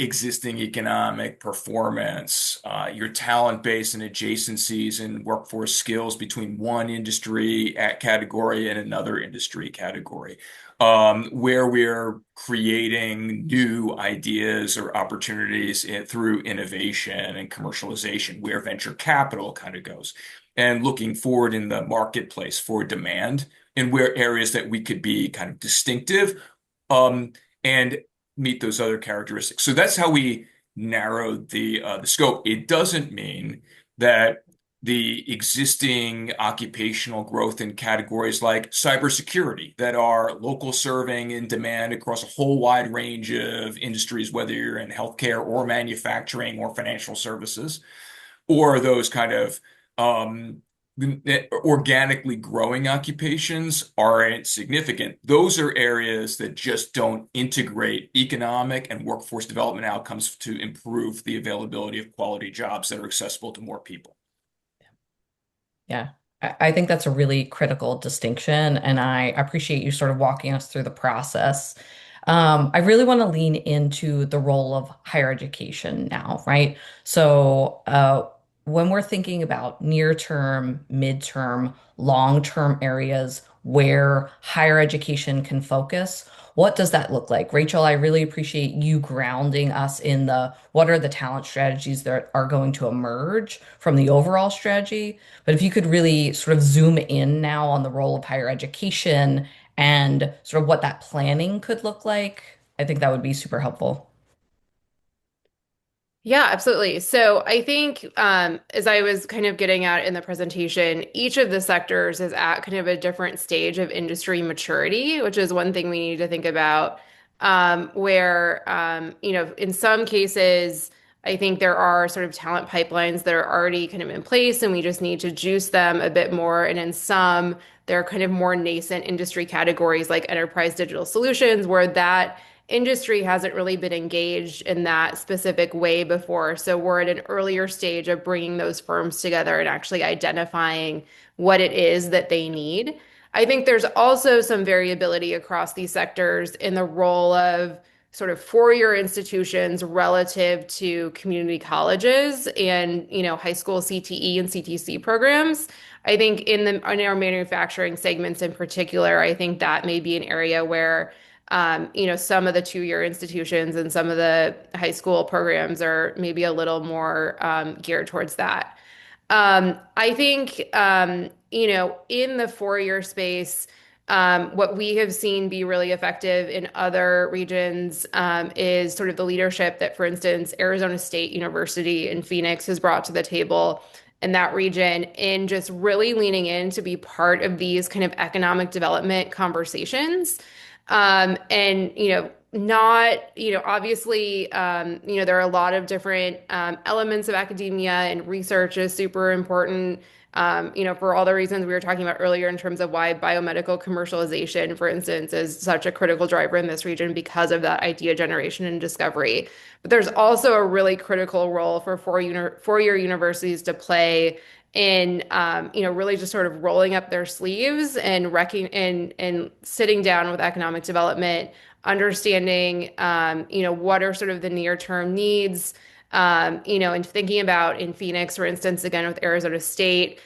existing economic performance, your talent base and adjacencies and workforce skills between one industry category and another industry category, where we're creating new ideas or opportunities through innovation and commercialization, where venture capital kind of goes, and looking forward in the marketplace for demand and where areas that we could be kind of distinctive, and meet those other characteristics. So that's how we narrowed the scope. It doesn't mean that the existing occupational growth in categories like cybersecurity that are local serving in demand across a whole wide range of industries, whether you're in healthcare or manufacturing or financial services, or those kind of organically growing occupations aren't significant. Those are areas that just don't integrate economic and workforce development outcomes to improve the availability of quality jobs that are accessible to more people. Yeah, I think that's a really critical distinction, and I appreciate you sort of walking us through the process. I really want to lean into the role of higher education now, right? So, when we're thinking about near term, midterm, long term areas where higher education can focus, what does that look like? Rachel, I really appreciate you grounding us in the what are the talent strategies that are going to emerge from the overall strategy. But if you could really sort of zoom in now on the role of higher education and sort of what that planning could look like, I think that would be super helpful. Yeah, absolutely. So I think, as I was kind of getting at in the presentation, each of the sectors is at kind of a different stage of industry maturity, which is one thing we need to think about. In some cases, I think there are sort of talent pipelines that are already kind of in place, and we just need to juice them a bit more. And in some, there are kind of more nascent industry categories like enterprise digital solutions, where that industry hasn't really been engaged in that specific way before. So we're at an earlier stage of bringing those firms together and actually identifying what it is that they need. I think there's also some variability across these sectors in the role of sort of four-year institutions relative to community colleges and, high school CTE and CTC programs. I think in our manufacturing segments in particular, I think that may be an area where some of the two-year institutions and some of the high school programs are maybe a little more geared towards that. I think, in the four-year space, what we have seen be really effective in other regions is sort of the leadership that, for instance, Arizona State University in Phoenix has brought to the table in that region in just really leaning in to be part of these kind of economic development conversations. And, not, obviously, there are a lot of different elements of academia, and research is super important, for all the reasons we were talking about earlier in terms of why biomedical commercialization, for instance, is such a critical driver in this region because of that idea generation and discovery. But there's also a really critical role for four-year universities to play in really just sort of rolling up their sleeves and sitting down with economic development, understanding what are sort of the near-term needs, and thinking about in Phoenix, for instance, again with Arizona State.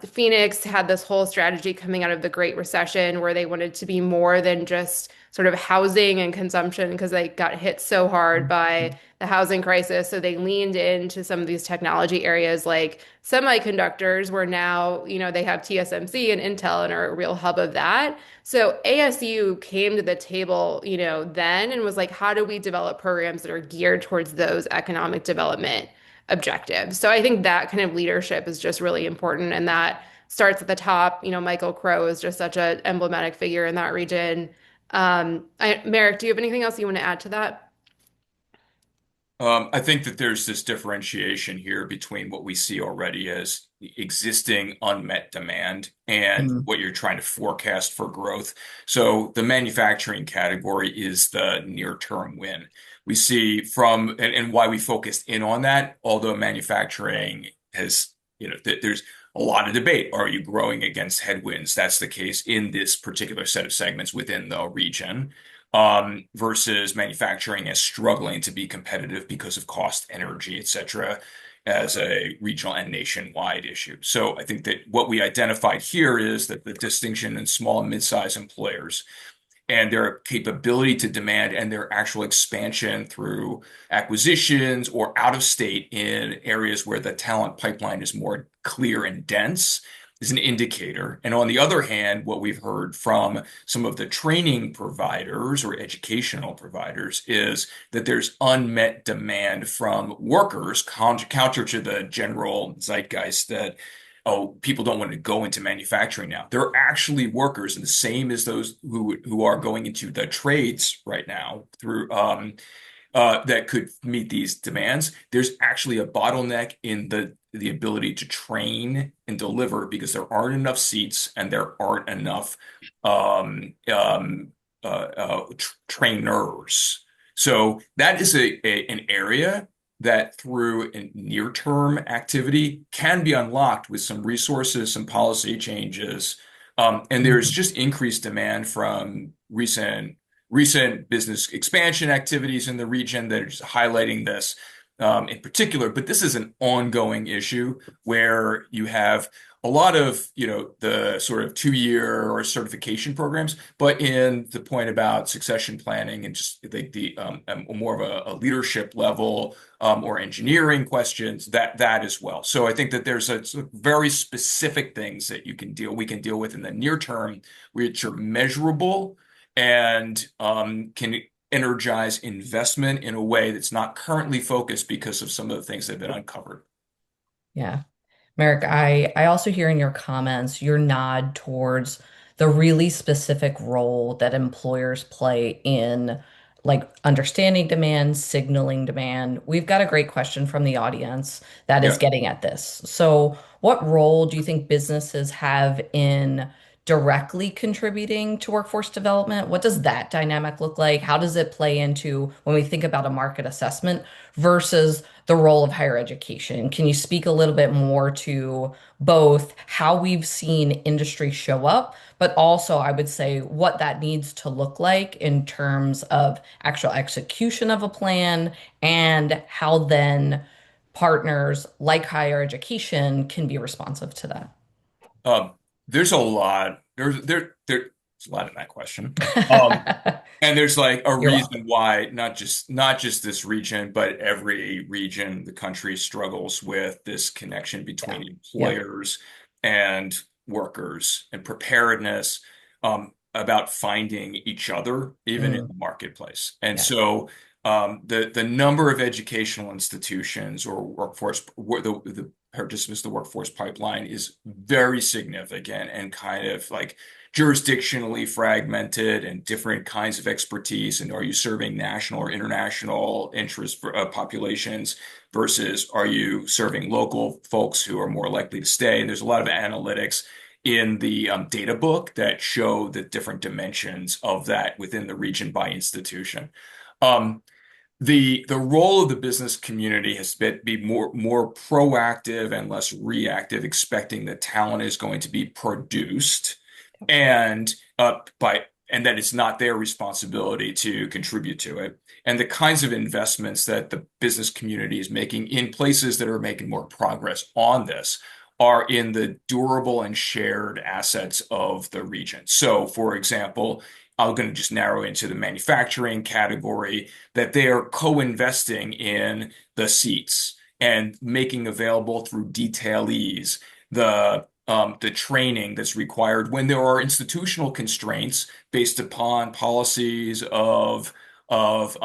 Phoenix had this whole strategy coming out of the Great Recession where they wanted to be more than just sort of housing and consumption because they got hit so hard by the housing crisis. So they leaned into some of these technology areas like semiconductors, where now, they have TSMC and Intel and are a real hub of that. So ASU came to the table, then and was like, how do we develop programs that are geared towards those economic development objectives? So I think that kind of leadership is just really important. And that starts at the top. Michael Crow is just such an emblematic figure in that region. Merrick, do you have anything else you want to add to that? I think that there's this differentiation here between what we see already as existing unmet demand and Mm. what you're trying to forecast for growth. So the manufacturing category is the near-term win. We see and why we focused in on that, although manufacturing has, there's a lot of debate. Are you growing against headwinds? That's the case in this particular set of segments within the region, versus manufacturing as struggling to be competitive because of cost, energy, et cetera, as a regional and nationwide issue. So I think that what we identified here is that the distinction in small and mid-sized employers and their capability to demand and their actual expansion through acquisitions or out of state in areas where the talent pipeline is more clear and dense is an indicator. And on the other hand, what we've heard from some of the training providers or educational providers is that there's unmet demand from workers, counter to the general zeitgeist that, oh, people don't want to go into manufacturing now. There are actually workers, and the same as those who are going into the trades right now through that could meet these demands. There's actually a bottleneck in the ability to train and deliver because there aren't enough seats and there aren't enough trainers. So that is an area that through a near-term activity can be unlocked with some resources, some policy changes. And there's just increased demand from recent business expansion activities in the region that are just highlighting this in particular. But this is an ongoing issue where you have a lot of, the sort of 2-year or certification programs, but in the point about succession planning and just the more of a leadership level or engineering questions, that as well. So I think that there's a very specific things that we can deal with in the near term, which are measurable and can energize investment in a way that's not currently focused because of some of the things that have been uncovered. Yeah. Merrick, I also hear in your comments your nod towards the really specific role that employers play in like understanding demand, signaling demand. We've got a great question from the audience that is Yeah. getting at this. So, what role do you think businesses have in directly contributing to workforce development? What does that dynamic look like? How does it play into when we think about a market assessment versus the role of higher education? Can you speak a little bit more to both how we've seen industry show up, but also I would say what that needs to look like in terms of actual execution of a plan and how then partners like higher education can be responsive to Um, there's a lot. There's a lot in that question. that? And there's like a You're welcome. reason why not just this region, but every region in the country struggles with this connection Yeah. between Yep. employers and workers and preparedness about finding each other even in Mm, the marketplace. And yeah. so the number of educational institutions or workforce the participants, the workforce pipeline is very significant and kind of like jurisdictionally fragmented and different kinds of expertise? And are you serving national or international interest for, populations versus are you serving local folks who are more likely to stay? And there's a lot of analytics in the data book that show the different dimensions of that within the region by institution. Um, the role of the business community has been be more proactive and less reactive, expecting that talent is going to be produced and by and that it's not their responsibility to contribute to it. And the kinds of investments that the business community is making in places that are making more progress on this are in the durable and shared assets of the region. So, for example, I'm going to just narrow into the manufacturing category that they are co-investing in the seats and making available through detailees the training that's required when there are institutional constraints based upon policies of of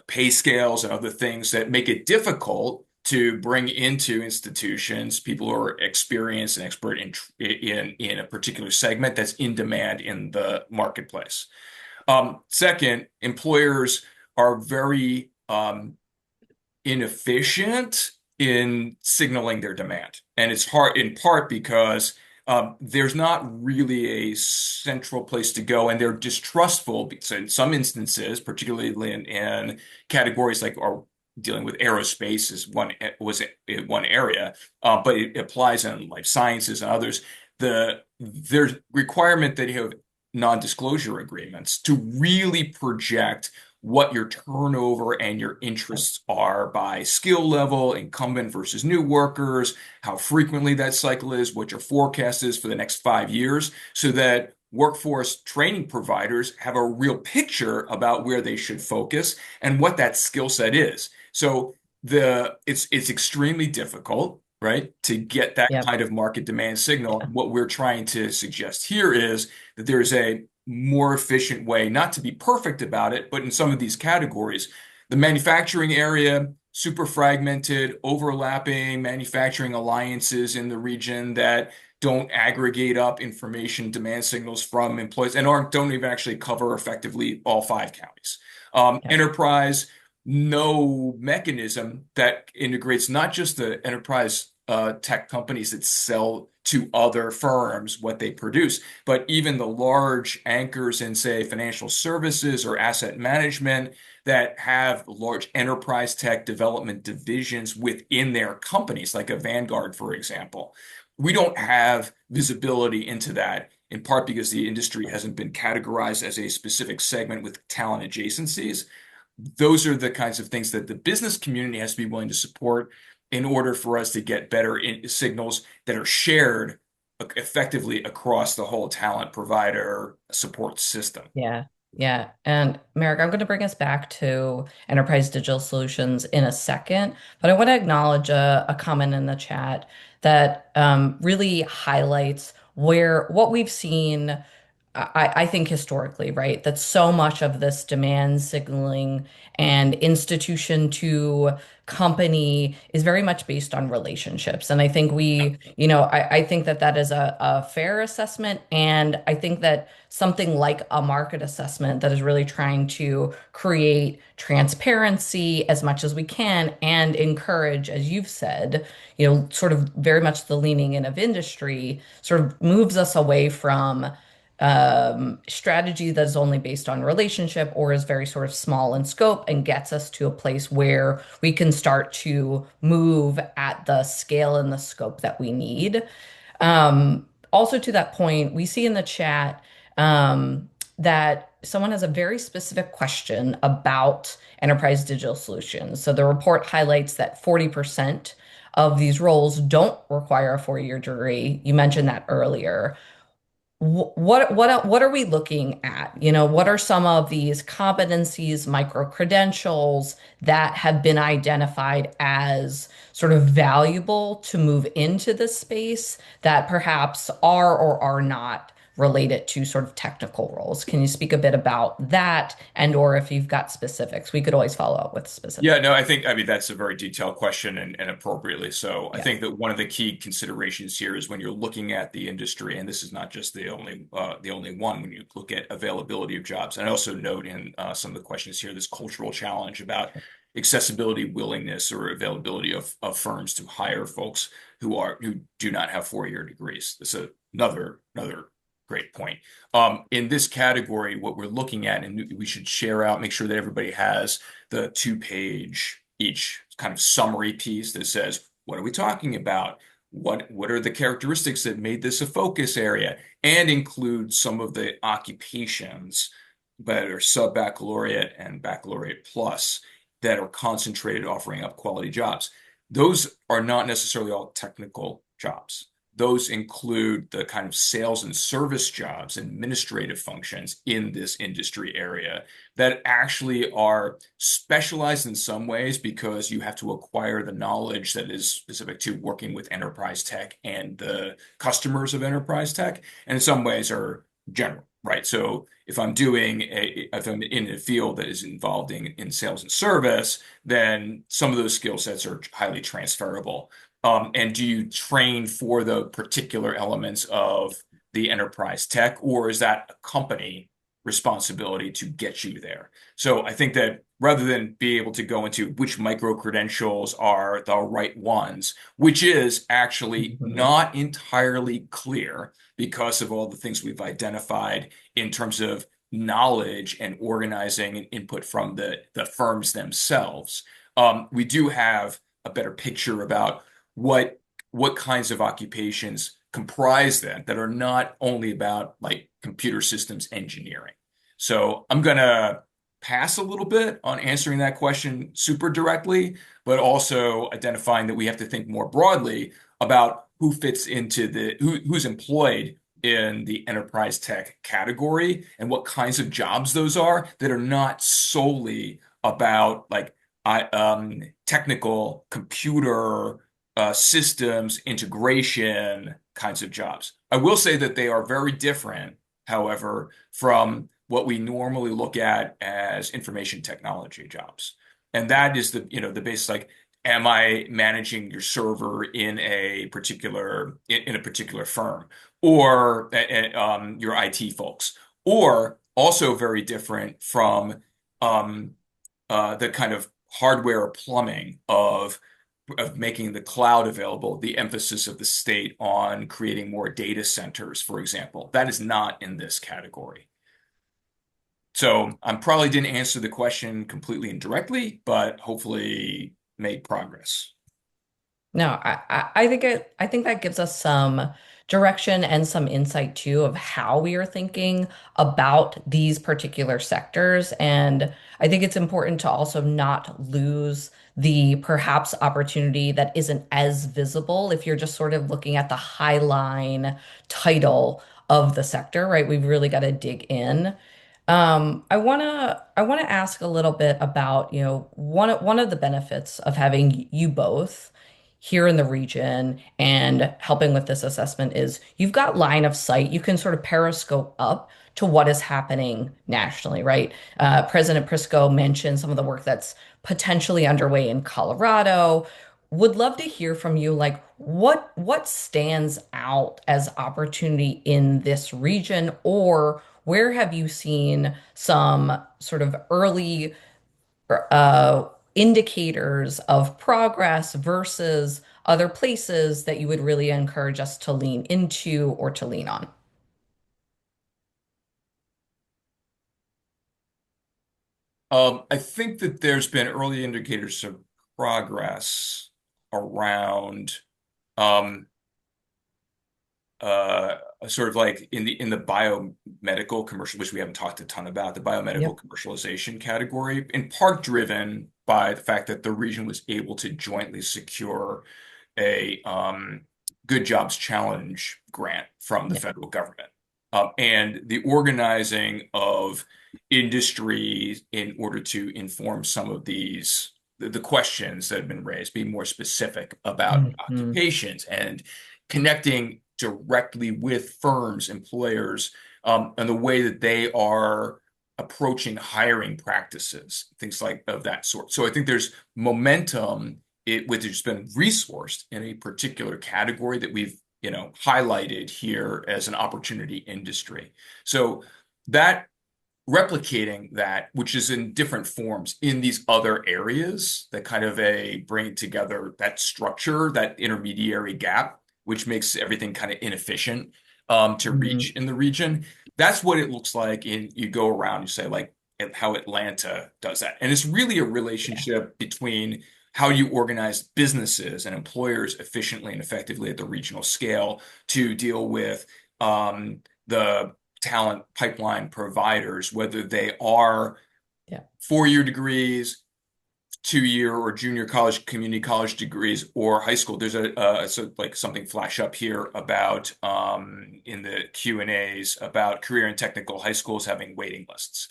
pay scales and other things that make it difficult to bring into institutions people who are experienced and expert in a particular segment that's in demand in the marketplace. Second, employers are very inefficient in signaling their demand. And it's hard in part because there's not really a central place to go, and they're distrustful. So in some instances, particularly in categories like are dealing with aerospace is one area, but it applies in life sciences and others. There's requirement that you have non-disclosure agreements to really project what your turnover and your interests are by skill level, incumbent versus new workers, how frequently that cycle is, what your forecast is for the next 5 years, so that workforce training providers have a real picture about where they should focus and what that skill set is. So it's extremely difficult, right, to get that Yep. kind of market demand signal. Yeah. What we're trying to suggest here is that there is a more efficient way, not to be perfect about it, but in some of these categories, the manufacturing area, super fragmented, overlapping manufacturing alliances in the region that don't aggregate up information demand signals from employees and don't even actually cover effectively all 5 counties. Yep. Enterprise, no mechanism that integrates not just the enterprise tech companies that sell to other firms what they produce, but even the large anchors in, say, financial services or asset management that have large enterprise tech development divisions within their companies, like a Vanguard, for example. We don't have visibility into that, in part because the industry hasn't been categorized as a specific segment with talent adjacencies. Those are the kinds of things that the business community has to be willing to support in order for us to get better signals that are shared effectively across the whole talent provider support system. Yeah. Yeah. And Merrick, I'm going to bring us back to enterprise digital solutions in a second, but I want to acknowledge a comment in the chat that really highlights where what we've seen I think historically, right, that so much of this demand signaling and institution to company is very much based on relationships. And I think I think that that is a fair assessment. And I think that something like a market assessment that is really trying to create transparency as much as we can and encourage, as you've said, sort of very much the leaning in of industry sort of moves us away from strategy that is only based on relationship or is very sort of small in scope and gets us to a place where we can start to move at the scale and the scope that we need. Also, to that point, we see in the chat that someone has a very specific question about enterprise digital solutions. So the report highlights that 40% of these roles don't require a 4-year degree. You mentioned that earlier. What are we looking at? What are some of these competencies, micro credentials that have been identified as sort of valuable to move into this space that perhaps are or are not related to sort of technical roles? Can you speak a bit about that and or if you've got specifics? We could always follow up with specifics. Yeah, no, I mean, that's a very detailed question and appropriately so. I Yeah. think that one of the key considerations here is when you're looking at the industry, and this is not just the only one, when you look at availability of jobs. And I also note in some of the questions here, this cultural challenge about accessibility, willingness, or availability of firms to hire folks who do not have 4-year degrees. That's another great point. In this category, what we're looking at, and we should share out, make sure that everybody has the 2-page each kind of summary piece that says, what are we talking about? What are the characteristics that made this a focus area? And include some of the occupations that are sub-baccalaureate and baccalaureate plus that are concentrated offering up quality jobs. Those are not necessarily all technical jobs. Those include the kind of sales and service jobs, administrative functions in this industry area that actually are specialized in some ways because you have to acquire the knowledge that is specific to working with enterprise tech and the customers of enterprise tech, and in some ways are general, right? So if I'm in a field that is involved in sales and service, then some of those skill sets are highly transferable. And do you train for the particular elements of the enterprise tech, or is that a company responsibility to get you there? So I think that rather than be able to go into which micro credentials are the right ones, which is actually not entirely clear because of all the things we've identified in terms of knowledge and organizing and input from the firms themselves, we do have a better picture about what kinds of occupations comprise that are not only about like computer systems engineering. So I'm going to pass a little bit on answering that question super directly, but also identifying that we have to think more broadly about who fits into who's employed in the enterprise tech category and what kinds of jobs those are that are not solely about like technical computer systems integration kinds of jobs. I will say that they are very different, however, from what we normally look at as information technology jobs. And that is the base, like, am I managing your server in a particular firm, or your IT folks, or also very different from the kind of hardware or plumbing of making the cloud available, the emphasis of the state on creating more data centers, for example. That is not in this category. So I probably didn't answer the question completely and directly, but hopefully made progress. No, I think that gives us some direction and some insight too of how we are thinking about these particular sectors. And I think it's important to also not lose the perhaps opportunity that isn't as visible if you're just sort of looking at the highline title of the sector, right? We've really got to dig in. I wanna ask a little bit about, one of the benefits of having you both here in the region and helping with this assessment is you've got line of sight. You can sort of periscope up to what is happening nationally, right? President Prisco mentioned some of the work that's potentially underway in Colorado. Would love to hear from you, like what stands out as opportunity in this region, or where have you seen some sort of early indicators of progress versus other places that you would really encourage us to lean into or to lean on? I think that there's been early indicators of progress around um, uh, sort of like in the biomedical commercial, which we haven't talked a ton about, the biomedical Yep. commercialization category, in part driven by the fact that the region was able to jointly secure a Good Jobs Challenge grant from the Yep. federal government. And the organizing of industry in order to inform some of the questions that have been raised, be more specific about Mhm. occupations and connecting directly with firms, employers, and the way that they are approaching hiring practices, things like of that sort. So I think there's momentum which has been resourced in a particular category that we've, highlighted here as an opportunity industry. So that replicating that, which is in different forms in these other areas that kind of bring together that structure, that intermediary gap, which makes everything kind of inefficient to reach Mhm. in the region. That's what it looks like you go around, you say like how Atlanta does that. And it's really a Yeah. relationship between how you organize businesses and employers efficiently and effectively at the regional scale to deal with the talent pipeline providers, whether they are Yeah. four-year degrees, two-year or junior college, community college degrees, or high school. There's so like something flash up here about in the Q&As about career and technical high schools having waiting lists.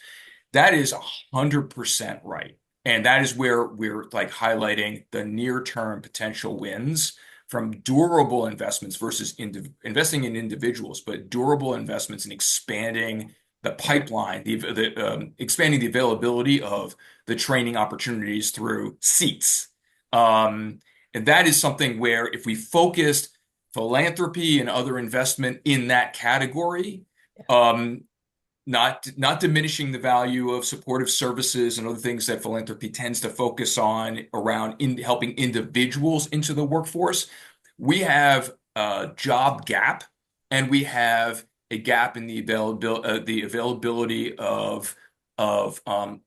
That is 100% right. And that is where we're like highlighting the near-term potential wins from durable investments versus investing in individuals, but durable investments in expanding the pipeline, expanding the availability of the training opportunities through seats. Um, and that is something where if we focused philanthropy and other investment in that category, um, not diminishing the value of supportive services and other things that philanthropy tends to focus on around helping individuals into the workforce. We have a job gap, and we have a gap in the availability of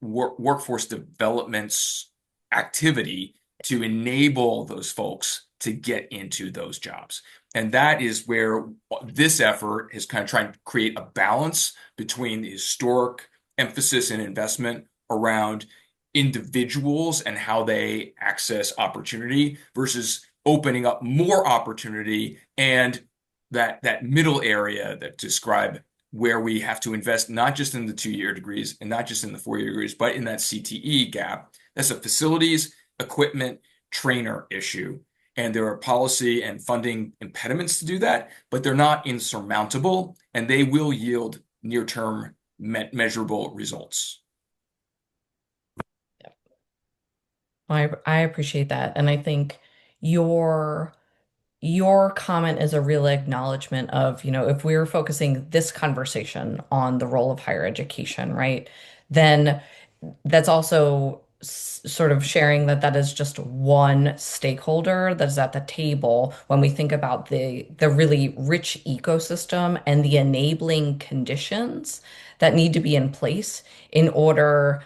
workforce development's activity to enable those folks to get into those jobs. And that is where this effort is kind of trying to create a balance between the historic emphasis and investment around individuals and how they access opportunity versus opening up more opportunity and that middle area that describe where we have to invest not just in the two-year degrees and not just in the four-year degrees, but in that CTE gap. That's a facilities, equipment, trainer issue. And there are policy and funding impediments to do that, but they're not insurmountable, and they will yield near-term measurable results. I appreciate that. And I think your your comment is a real acknowledgement of, if we were focusing this conversation on the role of higher education, right? Then that's also sort of sharing that that is just one stakeholder that is at the table when we think about the really rich ecosystem and the enabling conditions that need to be in place in order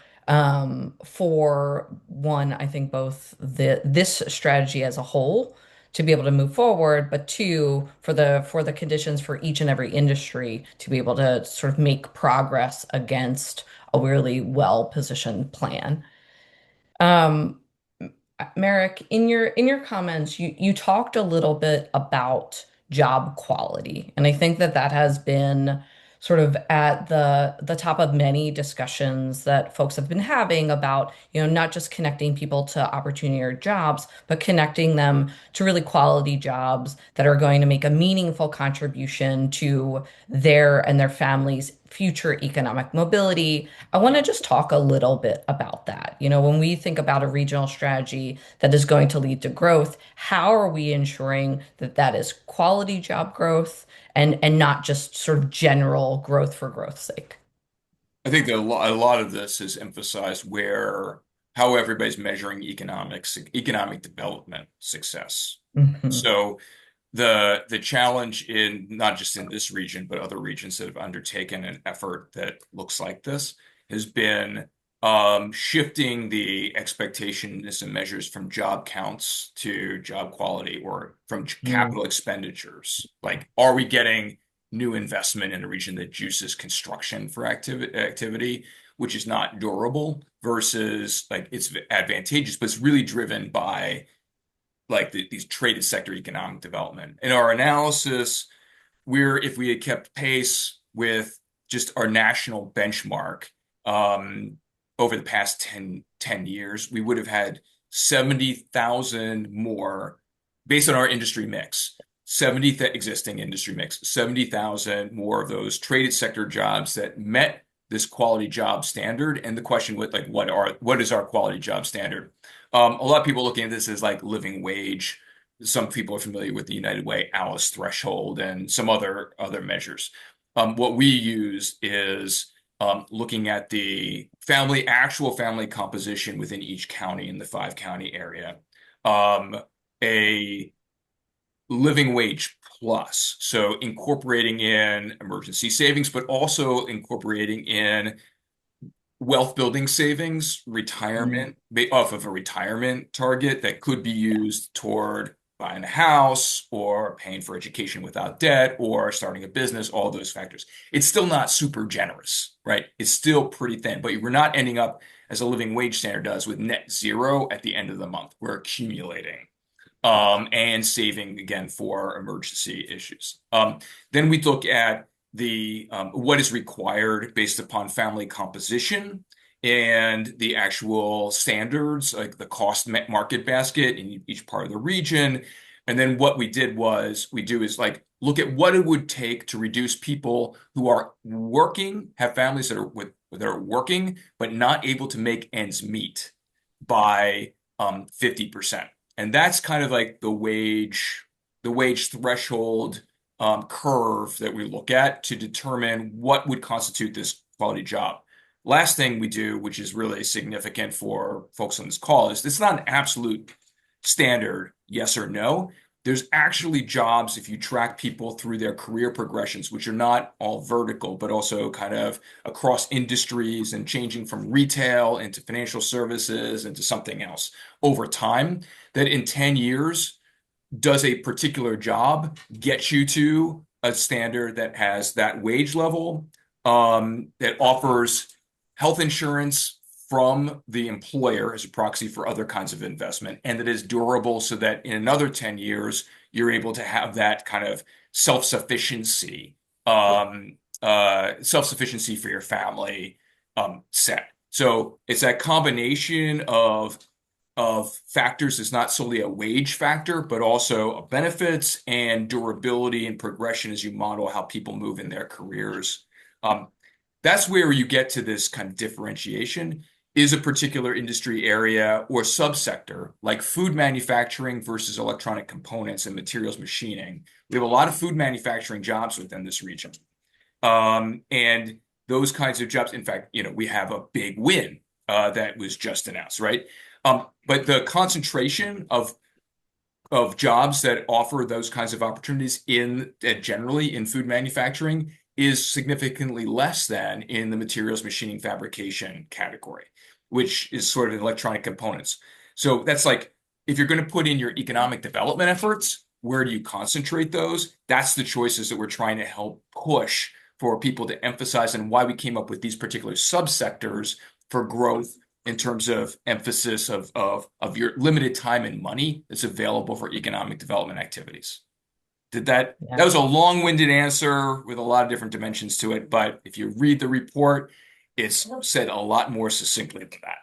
for one, I think both this strategy as a whole to be able to move forward, but two, for the conditions for each and every industry to be able to sort of make progress against a really well-positioned plan. Um, Merrick, in your comments, you talked a little bit about job quality, and I think that that has been sort of at the top of many discussions that folks have been having about, not just connecting people to opportunity or jobs, but connecting them to really quality jobs that are going to make a meaningful contribution to their and their families' future economic mobility. I want to just talk a little bit about that. When we think about a regional strategy that is going to lead to growth, how are we ensuring that that is quality job growth and not just sort of general growth for growth's sake? I think that a lot of this is emphasized where how everybody's measuring economic development success. Mhm. So the challenge in not just in this region, but other regions that have undertaken an effort that looks like this has been shifting the expectations and measures from job counts to job quality or from Mm. capital expenditures. Like, are we getting new investment in a region that juices construction for activity, which is not durable versus like it's advantageous, but it's really driven by like these traded sector economic development. In our analysis, if we had kept pace with just our national benchmark over the past 10 years, we would have had 70,000 more based on our industry mix. 70,000 more of those traded sector jobs that met this quality job standard. And the question with like, what is our quality job standard? A lot of people looking at this as like living wage. Some people are familiar with the United Way Alice threshold and some other measures. What we use is looking at the actual family composition within each county in the 5-county area. A living wage plus, so incorporating in emergency savings, but also incorporating in wealth building savings, retirement, off of a retirement target that could be used toward buying a house or paying for education without debt or starting a business, all those factors. It's still not super generous, right? It's still pretty thin, but we're not ending up as a living wage standard does with net zero at the end of the month. We're accumulating and saving again for emergency issues. Then we look at the what is required based upon family composition and the actual standards, like the cost market basket in each part of the region. And then what we do is like look at what it would take to reduce people who are working, have families that are working, but not able to make ends meet by 50%. And that's kind of like the wage threshold curve that we look at to determine what would constitute this quality job. Last thing we do, which is really significant for folks on this call, is it's not an absolute standard yes or no. There's actually jobs, if you track people through their career progressions, which are not all vertical, but also kind of across industries and changing from retail into financial services into something else over time, that in 10 years, does a particular job get you to a standard that has that wage level, that offers health insurance from the employer as a proxy for other kinds of investment, and that is durable so that in another 10 years, you're able to have that kind of self-sufficiency for your family set. So it's that combination of factors. It's not solely a wage factor, but also a benefits and durability and progression as you model how people move in their careers. That's where you get to this kind of differentiation. Is a particular industry area or subsector like food manufacturing versus electronic components and materials machining. We have a lot of food manufacturing jobs within this region. And those kinds of jobs, in fact, we have a big win that was just announced, right? But the concentration of jobs that offer those kinds of opportunities generally in food manufacturing is significantly less than in the materials machining fabrication category, which is sort of electronic components. So that's like, if you're going to put in your economic development efforts, where do you concentrate those? That's the choices that we're trying to help push for people to emphasize, and why we came up with these particular subsectors for growth in terms of emphasis of your limited time and money that's available for economic development activities. That Yeah. was a long-winded answer with a lot of different dimensions to it, but if you read the report, it's said a lot more succinctly than that.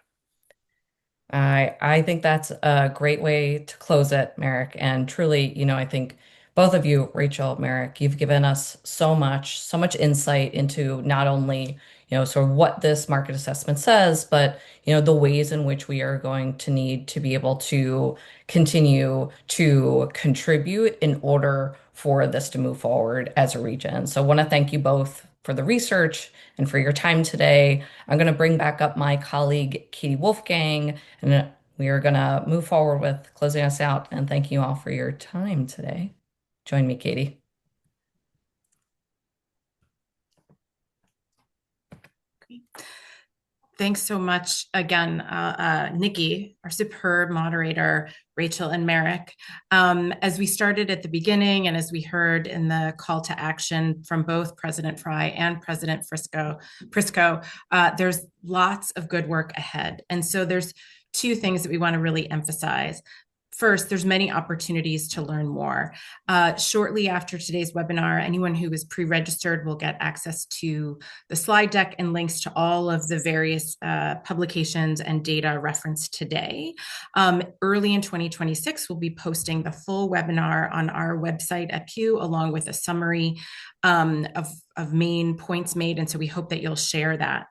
I think that's a great way to close it, Merrick. And truly, I think both of you, Rachel, Merrick, you've given us so much insight into not only, sort of what this market assessment says, but, the ways in which we are going to need to be able to continue to contribute in order for this to move forward as a region. So I want to thank you both for the research and for your time today. I'm going to bring back up my colleague, Katie Wolfgang, and we are going to move forward with closing us out. And thank you all for your time today. Join me, Katie. Thanks so much again, Nikki, our superb moderator, Rachel and Merrick. As we started at the beginning and as we heard in the call to action from both President Fry and President Prisco, there's lots of good work ahead. And so there's two things that we want to really emphasize. First, there's many opportunities to learn more. Shortly after today's webinar, anyone who is pre-registered will get access to the slide deck and links to all of the various publications and data referenced today. Early in 2026, we'll be posting the full webinar on our website at Pew, along with a summary of main points made. And so we hope that you'll share that.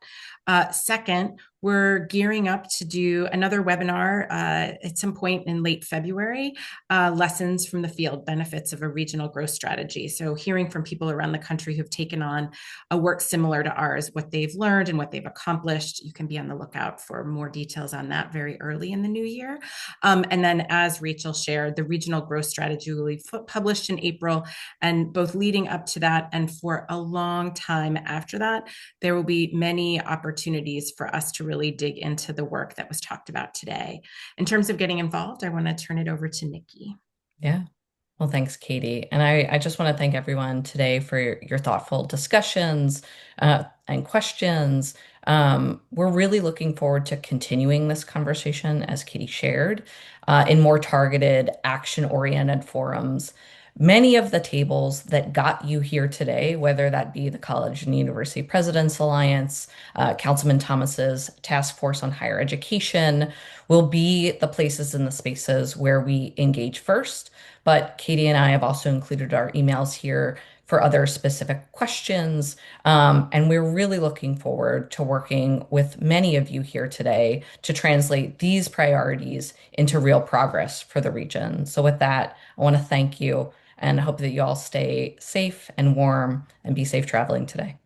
Second, we're gearing up to do another webinar at some point in late February, lessons from the field, benefits of a regional growth strategy. So hearing from people around the country who've taken on a work similar to ours, what they've learned and what they've accomplished. You can be on the lookout for more details on that very early in the new year. And then as Rachel shared, the regional growth strategy will be published in April, and both leading up to that and for a long time after that, there will be many opportunities for us to really dig into the work that was talked about today. In terms of getting involved, I want to turn it over to Nikki. Yeah. Well, thanks, Katie. And I just want to thank everyone today for your thoughtful discussions and questions. We're really looking forward to continuing this conversation, as Katie shared, in more targeted, action-oriented forums. Many of the tables that got you here today, whether that be the College and University Presidents Alliance, Councilman Thomas's Task Force on Higher Education, will be the places and the spaces where we engage first. But Katie and I have also included our emails here for other specific questions. And we're really looking forward to working with many of you here today to translate these priorities into real progress for the region. So with that, I want to thank you and hope that you all stay safe and warm and be safe traveling today.